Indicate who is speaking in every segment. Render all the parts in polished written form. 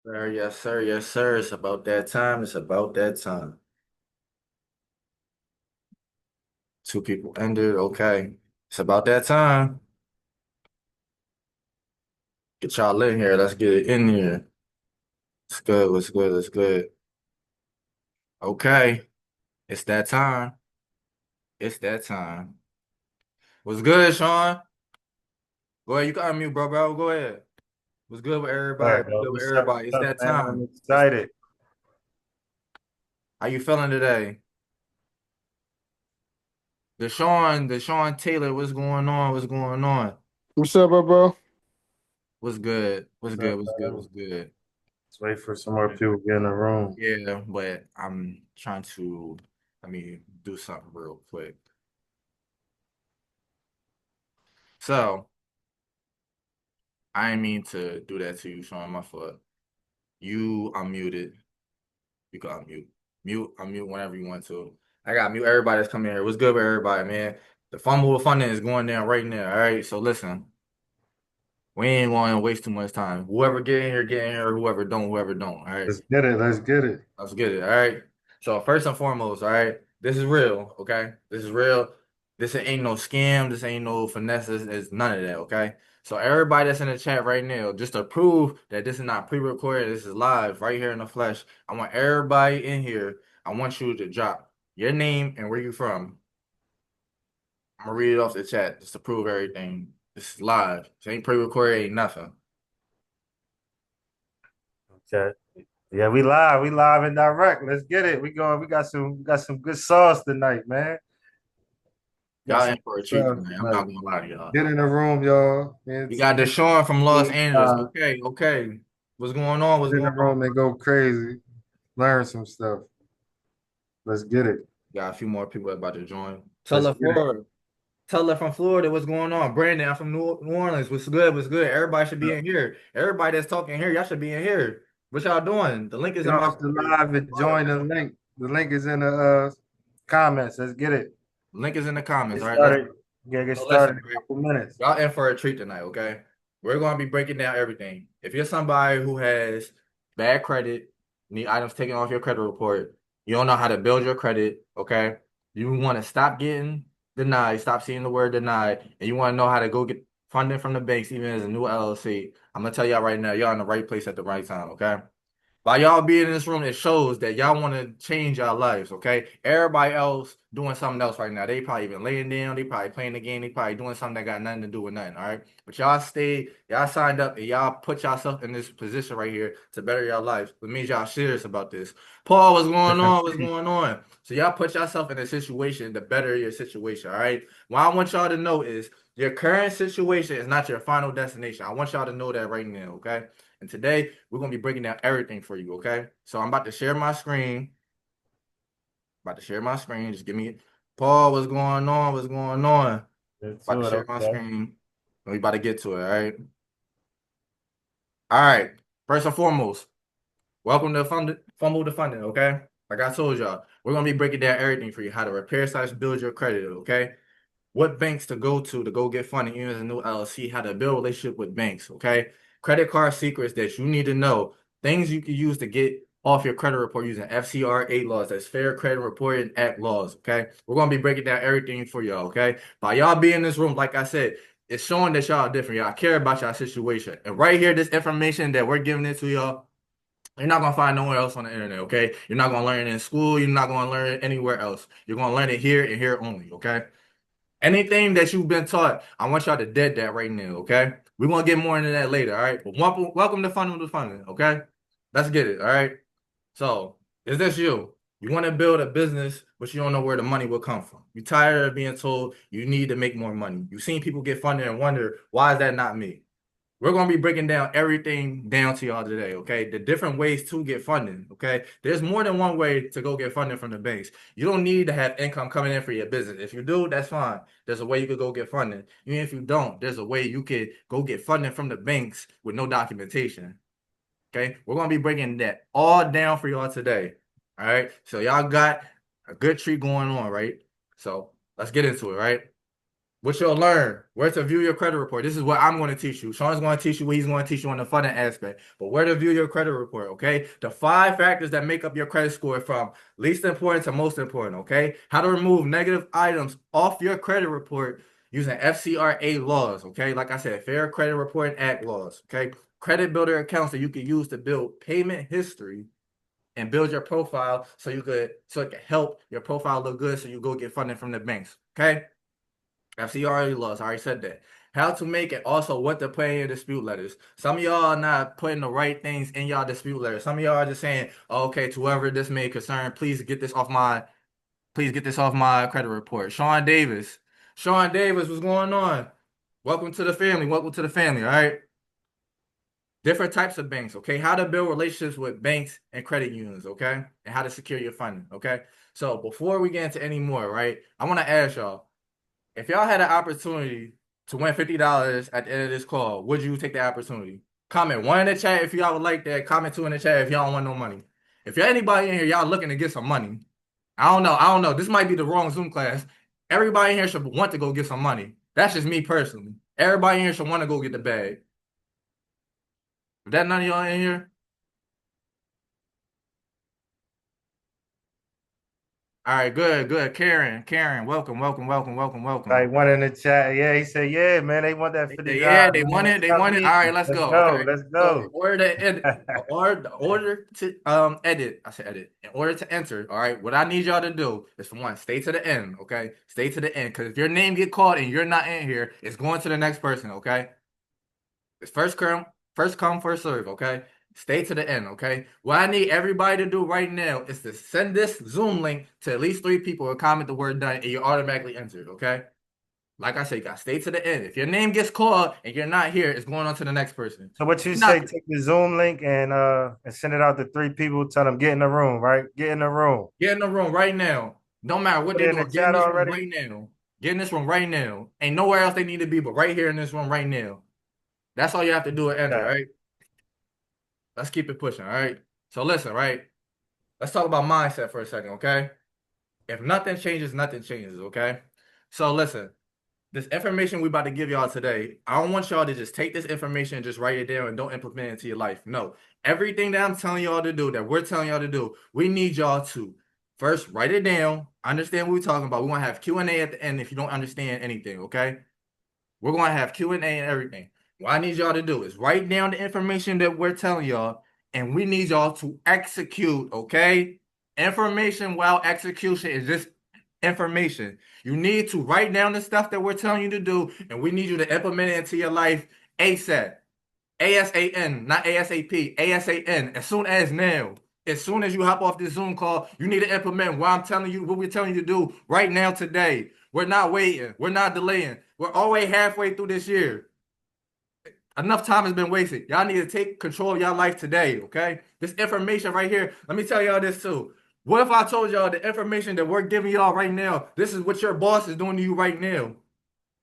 Speaker 1: Sir, yes, sir, yes, sir. It's about that time. It's about that time. Two people ended. Okay. It's about that time. Get y'all in here. Let's get it in here. It's good. What's good? It's good. Okay. It's that time. It's that time. What's good, Sean? Go ahead. You can unmute, bro. Go ahead. What's good with
Speaker 2: All
Speaker 1: everybody?
Speaker 2: right,
Speaker 1: What's
Speaker 2: bro.
Speaker 1: good with
Speaker 2: What's up?
Speaker 1: everybody? It's
Speaker 2: What's up,
Speaker 1: that
Speaker 2: man? I'm
Speaker 1: time.
Speaker 2: excited.
Speaker 1: How you feeling today? Deshaun Taylor, what's going on? What's going on?
Speaker 3: What's up, bro?
Speaker 1: What's good? What's
Speaker 2: What's
Speaker 1: good?
Speaker 2: up,
Speaker 1: What's good?
Speaker 2: man?
Speaker 1: What's good?
Speaker 2: Let's wait for some more people to get in the room.
Speaker 1: Yeah, but I'm trying to, let me do something real quick. So, I didn't mean to do that to you, Sean, my fault. You unmuted. You can unmute. Unmute whenever you want to. I got mute everybody that's coming here. What's good with everybody, man? The fumble with funding is going down right now. All right. So listen, we ain't going to waste too much time. Whoever get in here, get in here. Whoever don't, whoever don't. All right.
Speaker 2: Let's get it. Let's get it.
Speaker 1: Let's get it. All right. So first and foremost, all right, this is real. Okay, this is real. This ain't no scam. This ain't no finesses. It's none of that. Okay. So everybody that's in the chat right now, just to prove that this is not pre-recorded, this is live right here in the flesh. I want everybody in here. I want you to drop your name and where you from. I'm gonna read it off the chat just to prove everything. This is live. This ain't pre-recorded. Ain't nothing.
Speaker 2: Okay. Yeah, we live. We live and direct. Let's get it. We going. We got some good sauce tonight, man. Got
Speaker 1: Y'all
Speaker 2: some
Speaker 1: in for a
Speaker 2: good
Speaker 1: treat
Speaker 2: sauce
Speaker 1: tonight. I'm not
Speaker 2: tonight.
Speaker 1: gonna lie to y'all.
Speaker 2: Get in the room, y'all.
Speaker 1: You
Speaker 2: It's
Speaker 1: got Deshaun from Los Angeles.
Speaker 2: uh,
Speaker 1: Okay, okay. What's going on? What's
Speaker 2: get in
Speaker 1: going
Speaker 2: the
Speaker 1: on?
Speaker 2: room and go crazy. Learn some stuff. Let's get it.
Speaker 1: Got a few more people about to join.
Speaker 2: Let's
Speaker 1: Teller
Speaker 2: get it.
Speaker 1: Florida. Teller from Florida. What's going on? Brandon, I'm from New Orleans. What's good? What's good? Everybody should be in here. Everybody that's talking here, y'all should be in here. What y'all doing? The link is
Speaker 2: Get
Speaker 1: in my
Speaker 2: off the live and join the link. The link is in the comments. Let's get it.
Speaker 1: link is in the comments.
Speaker 2: Get
Speaker 1: All right, let's
Speaker 2: started. Get
Speaker 1: so
Speaker 2: started
Speaker 1: listen,
Speaker 2: in a
Speaker 1: right?
Speaker 2: couple minutes.
Speaker 1: Y'all in for a treat tonight, okay? We're going to be breaking down everything. If you're somebody who has bad credit, need items taken off your credit report, you don't know how to build your credit, okay? You want to stop getting denied, stop seeing the word denied, and you want to know how to go get funding from the banks, even as a new LLC. I'm gonna tell y'all right now, y'all in the right place at the right time, okay? By y'all being in this room, it shows that y'all want to change y'all lives, okay? Everybody else doing something else right now. They probably even laying down, they probably playing the game, they probably doing something that got nothing to do with nothing, all right? But y'all stayed, y'all signed up, and y'all put yourself in this position right here to better your lives. It means y'all serious about this. Paul, what's going on? What's going on? So y'all put yourself in a situation to better your situation, all right? What I want y'all to know is your current situation is not your final destination. I want y'all to know that right now, okay? And today we're gonna be breaking down everything for you, okay? So I'm about to share my screen. About to share my screen. Just give me Paul, what's going on? What's going on?
Speaker 2: Get
Speaker 1: About
Speaker 2: to
Speaker 1: to
Speaker 2: it.
Speaker 1: share my
Speaker 2: Okay.
Speaker 1: screen. We about to get to it, all right? All right. First and foremost, welcome to Fumble the Funding, okay? Like I told y'all, we're gonna be breaking down everything for you, how to repair slash build your credit, okay? What banks to go get funding, even as a new LLC, how to build a relationship with banks, okay? Credit card secrets that you need to know, things you can use to get off your credit report using FCR 8 laws, that's Fair Credit Reporting Act laws, okay? We're gonna be breaking down everything for y'all, okay? By y'all being in this room, like I said, it's showing that y'all are different. Y'all care about y'all situation. And right here, this information that we're giving it to y'all, you're not gonna find nowhere else on the internet, okay? You're not gonna learn it in school. You're not gonna learn it anywhere else. You're gonna learn it here and here only, okay? Anything that you've been taught, I want y'all to dead that right now, okay? We're gonna get more into that later, all right? But welcome to Fundamental Funding, okay? Let's get it, all right? So, is this you? You want to build a business, but you don't know where the money will come from. You're tired of being told you need to make more money. You've seen people get funded and wonder, why is that not me? We're going to be breaking down everything down to y'all today, okay? The different ways to get funding, okay? There's more than one way to go get funding from the banks. You don't need to have income coming in for your business. If you do, that's fine. There's a way you could go get funding. Even if you don't, there's a way you could go get funding from the banks with no documentation, okay? We're going to be breaking that all down for y'all today, all right? So y'all got a good treat going on, right? So let's get into it, right? What you'll learn, where to view your credit report. This is what I'm going to teach you. Sean's going to teach you what he's going to teach you on the funding aspect. But where to view your credit report, okay? The 5 factors that make up your credit score from least important to most important, okay? How to remove negative items off your credit report using FCRA laws, okay? Like I said, Fair Credit Reporting Act laws, okay? Credit builder accounts that you can use to build payment history and build your profile so it can help your profile look good so you go get funding from the banks, okay? FCRA laws. I already said that. How to make it. Also, what to put in your dispute letters. Some of y'all are not putting the right things in y'all dispute letters. Some of y'all are just saying, oh, "Okay, to whoever this may concern, please get this off my credit report." Sean Davis. Sean Davis, what's going on? Welcome to the family. Welcome to the family. All right. Different types of banks. Okay. How to build relationships with banks and credit unions. Okay. And how to secure your funding. Okay. So before we get into any more, right, I want to ask y'all. If y'all had an opportunity to win $50 at the end of this call, would you take the opportunity? Comment one in the chat if y'all would like that. Comment two in the chat if y'all don't want no money. If y'all anybody in here, y'all looking to get some money. I don't know. I don't know. This might be the wrong Zoom class. Everybody in here should want to go get some money. That's just me personally. Everybody in here should want to go get the bag. Is that none of y'all in here? All right, good, good. Karen, welcome, welcome, welcome, welcome,
Speaker 2: Like
Speaker 1: welcome.
Speaker 2: one in the chat. Yeah, he said, yeah, man, they want that
Speaker 1: Yeah,
Speaker 2: $50,
Speaker 1: they
Speaker 2: man.
Speaker 1: won it.
Speaker 2: It's
Speaker 1: They
Speaker 2: not
Speaker 1: won it. All
Speaker 2: me.
Speaker 1: right, let's
Speaker 2: Let's
Speaker 1: go.
Speaker 2: go.
Speaker 1: Okay.
Speaker 2: Let's
Speaker 1: So in
Speaker 2: go.
Speaker 1: order to edit, order to edit, I said edit. In order to enter, all right, what I need y'all to do is for one, stay to the end, okay? Stay to the end. Because if your name get called and you're not in here, it's going to the next person, okay? It's first come, first serve, okay? Stay to the end, okay? What I need everybody to do right now is to send this Zoom link to at least 3 people and comment the word done, and you're automatically entered, okay? Like I said, you gotta stay to the end. If your name gets called and you're not here, it's going on to the next person.
Speaker 2: So what you
Speaker 1: Not
Speaker 2: say, take the Zoom link and send it out to 3 people, tell them get in the room, right? Get in the room.
Speaker 1: get in the room right now. No matter what
Speaker 2: Put
Speaker 1: they
Speaker 2: it in the
Speaker 1: doing, get in
Speaker 2: chat
Speaker 1: this room
Speaker 2: already.
Speaker 1: right now. Get in this room right now. Ain't nowhere else they need to be, but right here in this room right now. That's all you have to do and enter,
Speaker 2: Chat.
Speaker 1: right? Let's keep it pushing, all right? So listen, right? Let's talk about mindset for a second, okay? If nothing changes, nothing changes, okay? So listen, this information we about to give y'all today, I don't want y'all to just take this information and just write it down and don't implement it into your life. No. Everything that I'm telling y'all to do, that we're telling y'all to do, we need y'all to first write it down, understand what we're talking about. We're going to have Q&A at the end if you don't understand anything, okay? We're going to have Q&A and everything. What I need y'all to do is write down the information that we're telling y'all, and we need y'all to execute, okay? Information while execution is just information. You need to write down the stuff that we're telling you to do, and we need you to implement it into your life ASAP. ASAN, not ASAP, ASAN, as soon as now. As soon as you hop off this Zoom call, you need to implement what I'm telling you, what we're telling you to do right now today. We're not waiting. We're not delaying. We're already halfway through this year. Enough time has been wasted. Y'all need to take control of y'all life today, okay? This information right here, let me tell y'all this too. What if I told y'all the information that we're giving y'all right now, this is what your boss is doing to you right now,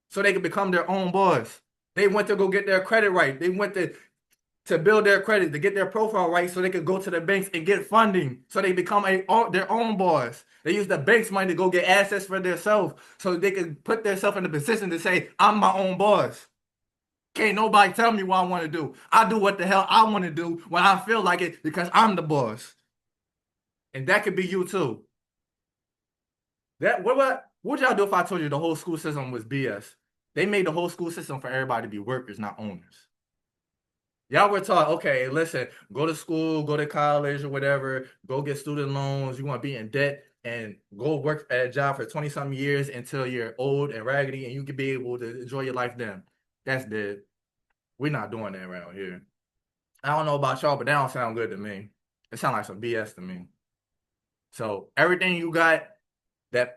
Speaker 1: so they can become their own boss. They went to go get their credit right. They went to build their credit, to get their profile right so they could go to the banks and get funding so they become their own boss. They use the bank's money to go get assets for themselves so they can put themselves in a position to say, I'm my own boss. Can't nobody tell me what I want to do. I do what the hell I want to do when I feel like it because I'm the boss. And that could be you too. What would y'all do if I told you the whole school system was BS? They made the whole school system for everybody to be workers, not owners. Y'all were taught, okay, listen, go to school, go to college or whatever, go get student loans. You want to be in debt and go work at a job for 20 something years until you're old and raggedy and you can be able to enjoy your life then. That's dead. We're not doing that around here. I don't know about y'all, but that don't sound good to me. It sounds like some BS to me. So everything you got that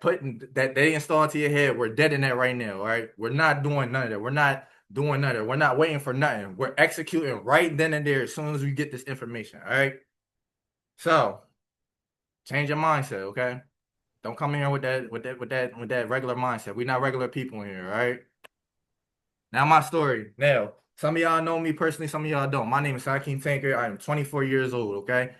Speaker 1: they install into your head, we're dead in that right now, all right? We're not doing none of that. We're not doing none of that. We're not waiting for nothing. We're executing right then and there as soon as we get this information, all right? So change your mindset, okay? Don't come in here with that regular mindset. We're not regular people in here, all right? Now my story. Now, some of y'all know me personally, some of y'all don't. My name is Hakeem Tanker. I am 24 years old, okay?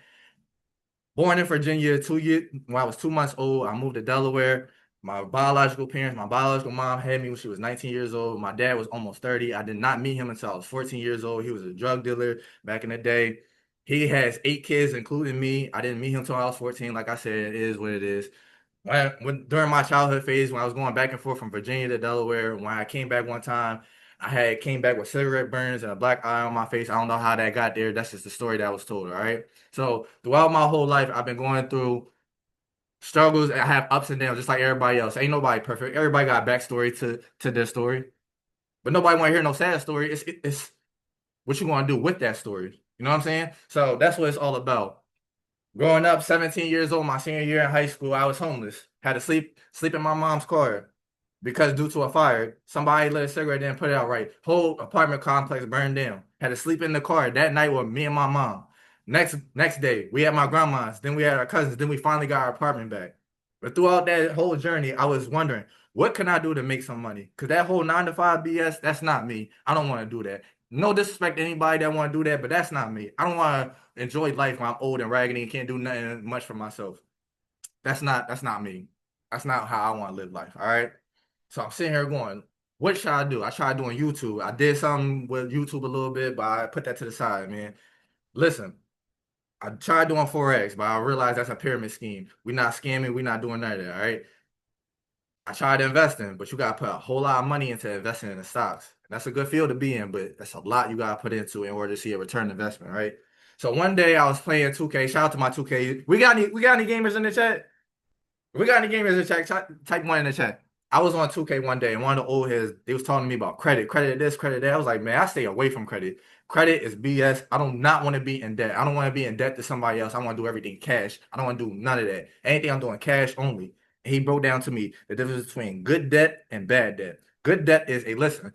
Speaker 1: Born in Virginia, when I was 2 months old. I moved to Delaware. My biological parents, my biological mom had me when she was 19 years old. My dad was almost 30. I did not meet him until I was 14 years old. He was a drug dealer back in the day. He has 8 kids, including me. I didn't meet him until I was 14. Like I said, it is what it is. During my childhood phase, when I was going back and forth from Virginia to Delaware, when I came back one time, I had came back with cigarette burns and a black eye on my face. I don't know how that got there. That's just the story that was told. All right. So throughout my whole life, I've been going through struggles. I have ups and downs, just like everybody else. Ain't nobody perfect. Everybody got a backstory to their story, but nobody want to hear no sad story. It's what you want to do with that story. You know what I'm saying? So that's what it's all about. Growing up, 17 years old, my senior year in high school, I was homeless. Had to sleep in my mom's car because due to a fire, somebody lit a cigarette and put it out right. Whole apartment complex burned down. Had to sleep in the car that night with me and my mom. Next day, we had my grandma's, then we had our cousins, then we finally got our apartment back. But throughout that whole journey, I was wondering, what can I do to make some money? Because that whole 9 to 5 BS, that's not me. I don't want to do that. No disrespect to anybody that want to do that, but that's not me. I don't want to enjoy life when I'm old and raggedy and can't do nothing much for myself. That's not me. That's not how I want to live life. All right. So I'm sitting here going, what should I do? I tried doing YouTube. I did something with YouTube a little bit, but I put that to the side, man. Listen, I tried doing Forex, but I realized that's a pyramid scheme. We're not scamming, we're not doing none of that, all right? I tried investing, but you gotta put a whole lot of money into investing in the stocks. That's a good field to be in, but that's a lot you gotta put into in order to see a return investment, right? So one day I was playing 2K. Shout out to my 2K. We got any gamers in the chat? We got any gamers in the chat? Type one in the chat. I was on 2K one day and one of the old heads, they was telling me about credit this, credit that. I was like, man, I stay away from credit. Credit is BS. I do not want to be in debt. I don't want to be in debt to somebody else. I want to do everything cash. I don't want to do none of that. Anything I'm doing cash only. And he broke down to me the difference between good debt and bad debt. Good debt is a listen.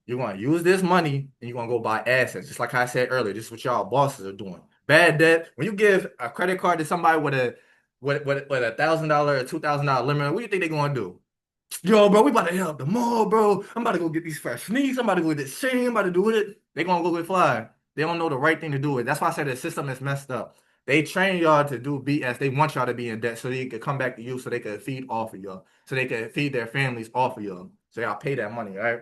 Speaker 1: You're going to use this money and you're going to go buy assets. Just like I said earlier, this is what y'all bosses are doing. Bad debt, when you give a credit card to somebody with $1,000 or $2,000 limit, what do you think they're going to do? Yo, bro, we about to hit up the mall, bro. I'm about to go get these fresh sneaks. I'm about to go get this shit. I'm about to do it. They gonna go get fly. They don't know the right thing to do it. That's why I said the system is messed up. They train y'all to do BS. They want y'all to be in debt so they can come back to you so they can feed off of y'all. So they can feed their families off of y'all. So y'all pay that money, right?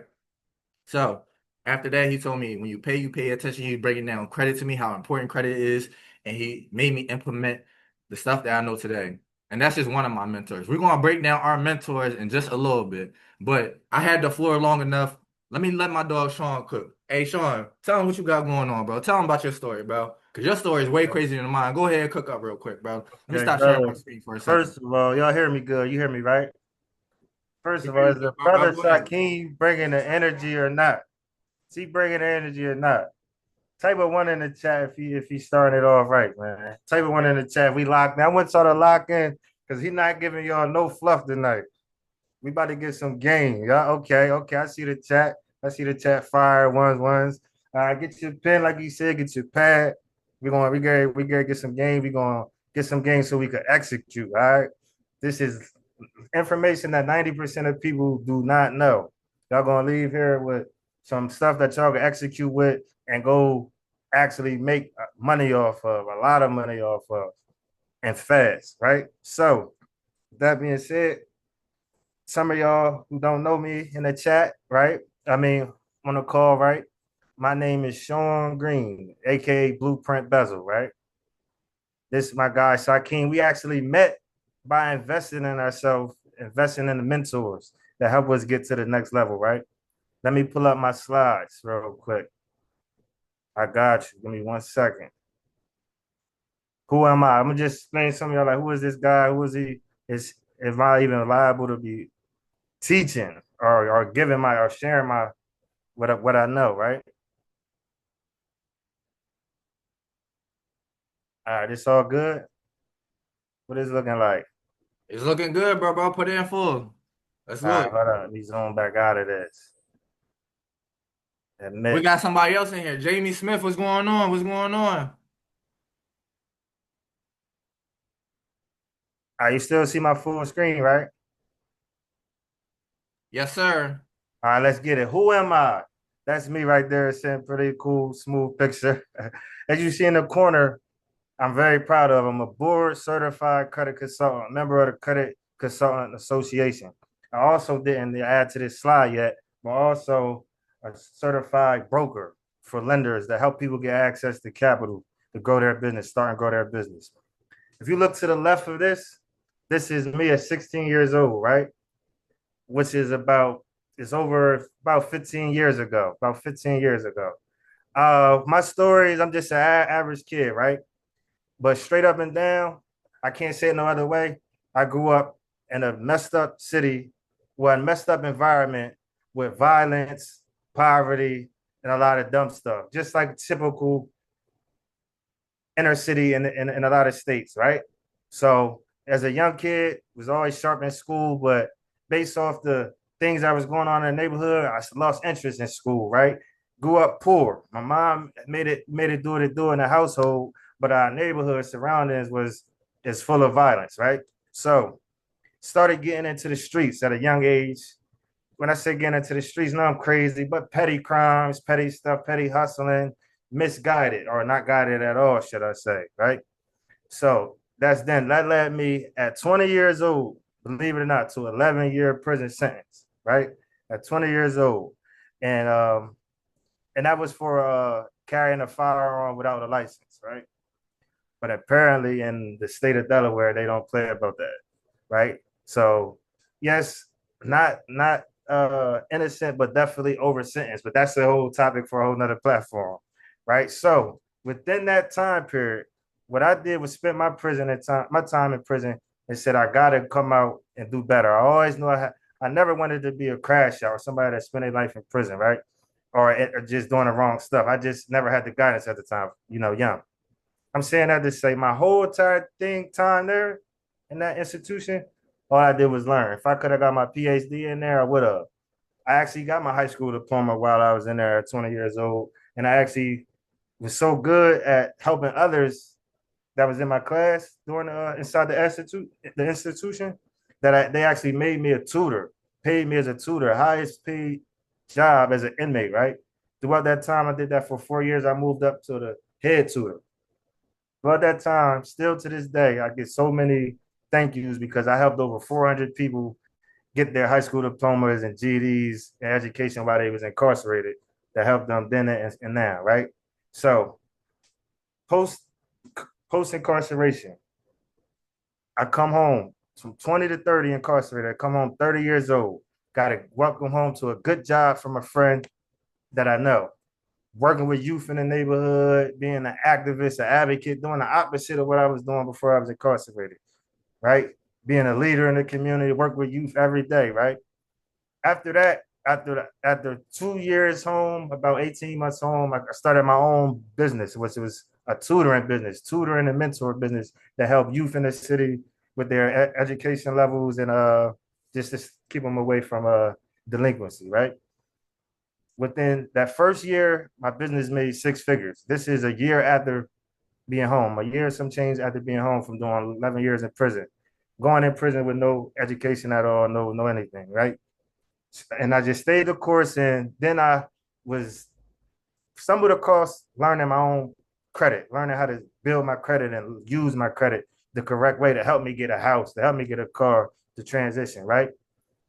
Speaker 1: So after that, he told me when you pay attention. He breaking down credit to me, how important credit is, and he made me implement the stuff that I know today. And that's just one of my mentors. We're gonna break down our mentors in just a little bit, but I had the floor long enough. Let my dog Sean cook. Hey Sean, tell him what you got going on, bro. Tell him about your story, bro. Cause your story is way crazier than mine. Go ahead and cook up real quick, bro. Let me
Speaker 2: Okay,
Speaker 1: stop sharing my
Speaker 2: brother.
Speaker 1: screen for a second.
Speaker 2: First of all, y'all hear me good? You hear me right? First
Speaker 1: We
Speaker 2: of
Speaker 1: hear
Speaker 2: all,
Speaker 1: you
Speaker 2: is
Speaker 1: good,
Speaker 2: the
Speaker 1: bro.
Speaker 2: brother
Speaker 1: Go ahead.
Speaker 2: Shaquem bringing the energy or not? Is he bringing the energy or not? Type of one in the chat if he starting it off right, man. Type of one in the chat. We locked. Now I want y'all to lock in because he not giving y'all no fluff tonight. We about to get some game. Yeah, okay, okay. I see the chat. I see the chat fire ones. Get your pen, like you said, get your pad. We gonna get some game. We gonna get some game so we can execute. All right. This is information that 90% of people do not know. Y'all gonna leave here with some stuff that y'all can execute with and go actually make money off of, a lot of money off of, and fast, right? So, that being said, some of y'all who don't know me in the chat, right? I mean, on the call, right? My name is Sean Green, aka Blueprint Bezel, right? This is my guy Shaquem. We actually met by investing in ourselves, investing in the mentors that help us get to the next level, right? Let me pull up my slides real quick. I got you. Give me 1 second. Who am I? I'm gonna just explain some of y'all like, who is this guy? Who is he? Is am I even liable to be teaching or giving my or sharing my what I know, right? All right, it's all good. What is it looking like?
Speaker 1: It's looking good, bro. Put it in full. Let's
Speaker 2: All right,
Speaker 1: look.
Speaker 2: hold on. Let me zoom back out of this.
Speaker 1: We
Speaker 2: Admit.
Speaker 1: got somebody else in here. Jamie Smith, what's going on? What's going on?
Speaker 2: All right, you still see my full screen, right?
Speaker 1: Yes, sir.
Speaker 2: All right, let's get it. Who am I? That's me right there. It's a pretty cool, smooth picture. As you see in the corner, I'm very proud of. I'm a board certified credit consultant, member of the Credit Consultant Association. I also didn't add to this slide yet, but also a certified broker for lenders that help people get access to capital to grow their business, start and grow their business. If you look to the left of this, this is me at 16 years old, right? Which is it's over about 15 years ago, about 15 years ago. My story is I'm just an average kid, right? But straight up and down, I can't say it no other way. I grew up in a messed up city, well, a messed up environment with violence, poverty, and a lot of dumb stuff, just like typical inner city in a lot of states, right? So as a young kid, was always sharp in school, but based off the things that was going on in the neighborhood, I lost interest in school, right? Grew up poor. My mom made it do what it do in the household, but our neighborhood surroundings was is full of violence, right? So started getting into the streets at a young age. When I say getting into the streets, no, I'm crazy, but petty crimes, petty stuff, petty hustling, misguided or not guided at all, should I say, right? So that led me at 20 years old, believe it or not, to 11-year prison sentence, right? At 20 years old. And that was for carrying a firearm without a license, right? But apparently in the state of Delaware, they don't play about that, right? So yes, not innocent, but definitely over sentenced. But that's the whole topic for a whole nother platform, right? So within that time period, what I did was spend my time in prison and said I gotta come out and do better. I always knew I never wanted to be a crash out or somebody that spent their life in prison, right? Or just doing the wrong stuff. I just never had the guidance at the time, young. I'm saying that to say my whole entire time there in that institution, all I did was learn. If I could have got my PhD in there, I would have. I actually got my high school diploma while I was in there at 20 years old. And I actually was so good at helping others that was in my class during inside the institution, that they actually made me a tutor, paid me as a tutor, highest paid job as an inmate, right? Throughout that time, I did that for 4 years. I moved up to the head tutor. But at that time, still to this day, I get so many thank yous because I helped over 400 people get their high school diplomas and GEDs and education while they was incarcerated that helped them then and now, right? So post post incarceration, I come home from 20 to 30 incarcerated. I come home 30 years old. Got to welcome home to a good job from a friend that I know, working with youth in the neighborhood, being an activist, an advocate, doing the opposite of what I was doing before I was incarcerated, right? Being a leader in the community, work with youth every day, right? After that, after 2 years home, about 18 months home, I started my own business, which was a tutoring and mentor business that helped youth in the city with their education levels and just to keep them away from delinquency, right? Within that first year, my business made six figures. This is a year after being home, a year and some change after being home from doing 11 years in prison, going in prison with no education at all, no anything, right? And I just stayed the course, and then I was stumbled across learning my own credit, learning how to build my credit and use my credit the correct way to help me get a house, to help me get a car, to transition, right?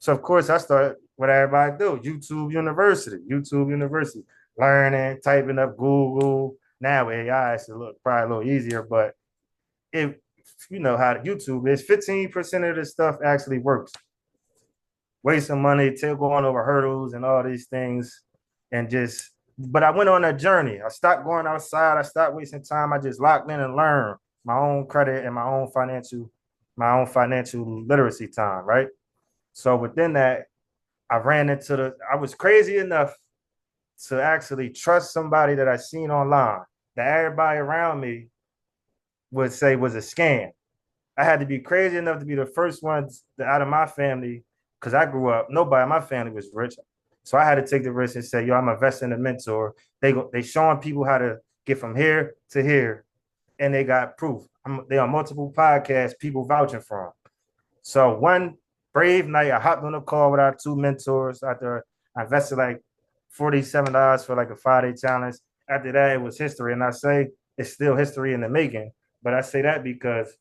Speaker 2: So of course I started what everybody do, YouTube University, learning, typing up Google. Now AI is probably a little easier, but if you know how to YouTube is, 15% of the stuff actually works. Wasting money, still going over hurdles and all these things, and just. But I went on a journey. I stopped going outside. I stopped wasting time. I just locked in and learned my own credit and my own financial literacy time, right? So within that, I was crazy enough to actually trust somebody that I seen online that everybody around me would say was a scam. I had to be crazy enough to be the first ones out of my family, because I grew up, nobody in my family was rich. So I had to take the risk and say, yo, I'm investing in a mentor. They showing people how to get from here to here, and they got proof. They on multiple podcasts, people vouching for them. So one brave night, I hopped on a call with our two mentors after I invested like $47 for like a 5-day challenge. After that, it was history. And I say it's still history in the making. But I say that because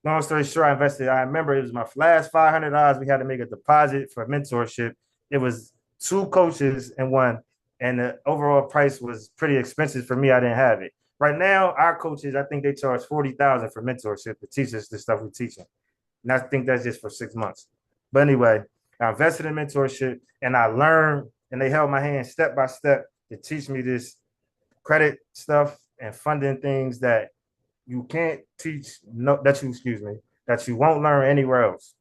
Speaker 2: long story short, I invested. I remember it was my last $500. We had to make a deposit for mentorship. It was two coaches and one, and the overall price was pretty expensive for me. I didn't have it. Right now, our coaches, I think they charge 40,000 for mentorship to teach us the stuff we're teaching, and I think that's just for 6 months. But anyway, I invested in mentorship, and I learned, and they held my hand step by step to teach me this credit stuff and funding things that you can't teach no that you excuse me that you won't learn anywhere else.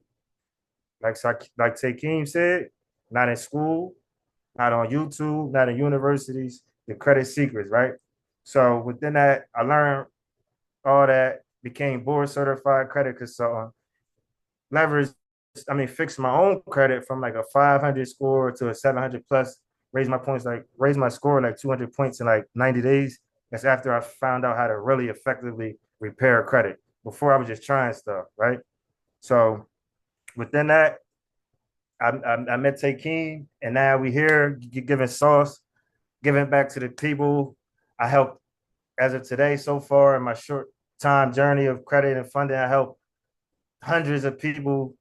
Speaker 2: Like Takeem said, not in school, not on YouTube, not in universities. The credit secrets, right? So within that, I learned all that. Became board certified credit consultant. Leverage, fixed my own credit from like a 500 score to a 700 plus. Raised my score like 200 points in like 90 days. That's after I found out how to really effectively repair credit. Before I was just trying stuff, right? So within that, I met Takeem, and now we here giving sauce, giving back to the people. I helped as of today so far in my short time journey of credit and funding. I helped hundreds of people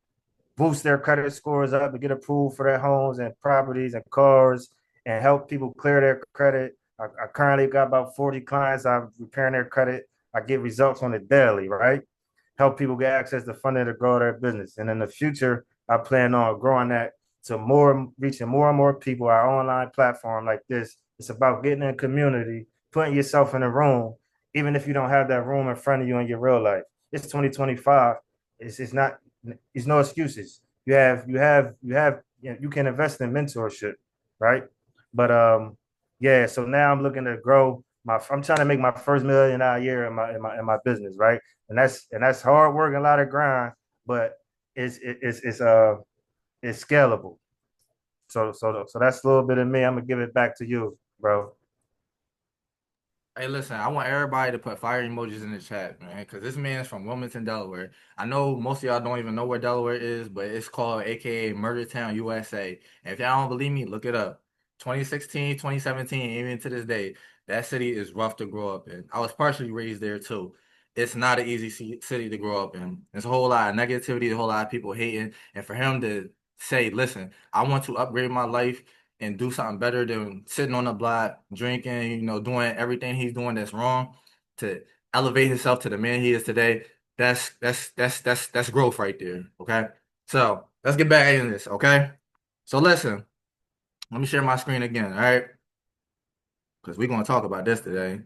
Speaker 2: boost their credit scores up and get approved for their homes and properties and cars and help people clear their credit. I currently got about 40 clients. I'm repairing their credit. I get results on it daily, right? Help people get access to funding to grow their business. And in the future, I plan on growing that to more, reaching more and more people. Our online platform like this, it's about getting in a community, putting yourself in a room, even if you don't have that room in front of you in your real life. It's 2025. It's not, it's no excuses. You can invest in mentorship, right? But yeah, so now I'm looking to grow I'm trying to make my first million a year in my business, right? And that's hard work and a lot of grind, but it's scalable. So that's a little bit of me. I'm gonna give it back to you, bro.
Speaker 1: Hey, listen, I want everybody to put fire emojis in the chat, man, because this man's from Wilmington, Delaware. I know most of y'all don't even know where Delaware is, but it's called AKA Murder Town, USA. And if y'all don't believe me, look it up. 2016, 2017, even to this day, that city is rough to grow up in. I was partially raised there too. It's not an easy city to grow up in. There's a whole lot of negativity, a whole lot of people hating. And for him to say, listen, I want to upgrade my life and do something better than sitting on the block, drinking, doing everything he's doing that's wrong to elevate himself to the man he is today. That's growth right there. Okay. So let's get back into this. Okay. So listen, let me share my screen again. All right. Because we're gonna talk about this today.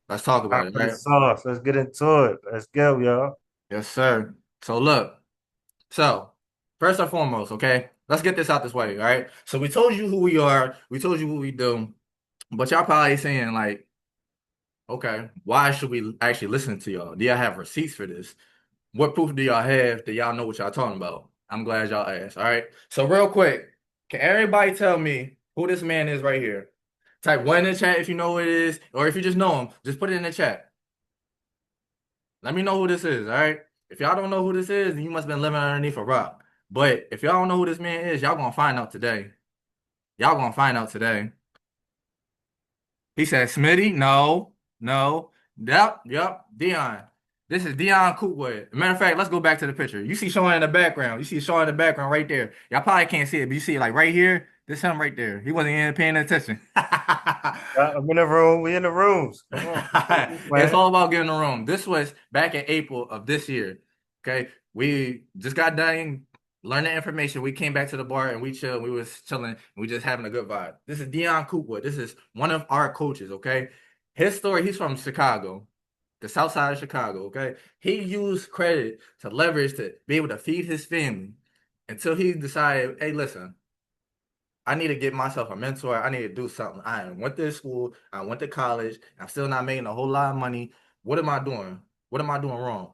Speaker 1: Let's talk
Speaker 2: Out
Speaker 1: about it.
Speaker 2: for
Speaker 1: All
Speaker 2: the
Speaker 1: right.
Speaker 2: sauce. Let's get into it. Let's go, y'all.
Speaker 1: Yes, sir. So look. So, first and foremost, okay, let's get this out this way, all right? So we told you who we are, we told you what we do, but y'all probably saying like, okay, why should we actually listen to y'all? Do y'all have receipts for this? What proof do y'all have that y'all know what y'all talking about? I'm glad y'all asked. All right. So real quick, can everybody tell me who this man is right here? Type one in the chat if you know who it is, or if you just know him, just put it in the chat. Let me know who this is. All right. If y'all don't know who this is, then you must have been living underneath a rock. But if y'all don't know who this man is, y'all gonna find out today. Y'all gonna find out today. He said, Smitty, no, no. Yep, Dion. This is Dion Coopwood. Matter of fact, let's go back to the picture. You see Sean in the background. You see Sean in the background right there. Y'all probably can't see it, but you see it like right here. This him right there. He wasn't even paying attention.
Speaker 2: I'm in the room. We in the rooms. Come on.
Speaker 1: It's
Speaker 2: Man.
Speaker 1: all about getting the room. This was back in April of this year. Okay. We just got done learning information. We came back to the bar and we chilled. We was chilling. We just having a good vibe. This is Dion Coopwood. This is one of our coaches. Okay. His story, he's from Chicago, the south side of Chicago. Okay. He used credit to leverage to be able to feed his family until he decided, hey, listen, I need to get myself a mentor. I need to do something. I went to school. I went to college. I'm still not making a whole lot of money. What am I doing? What am I doing wrong?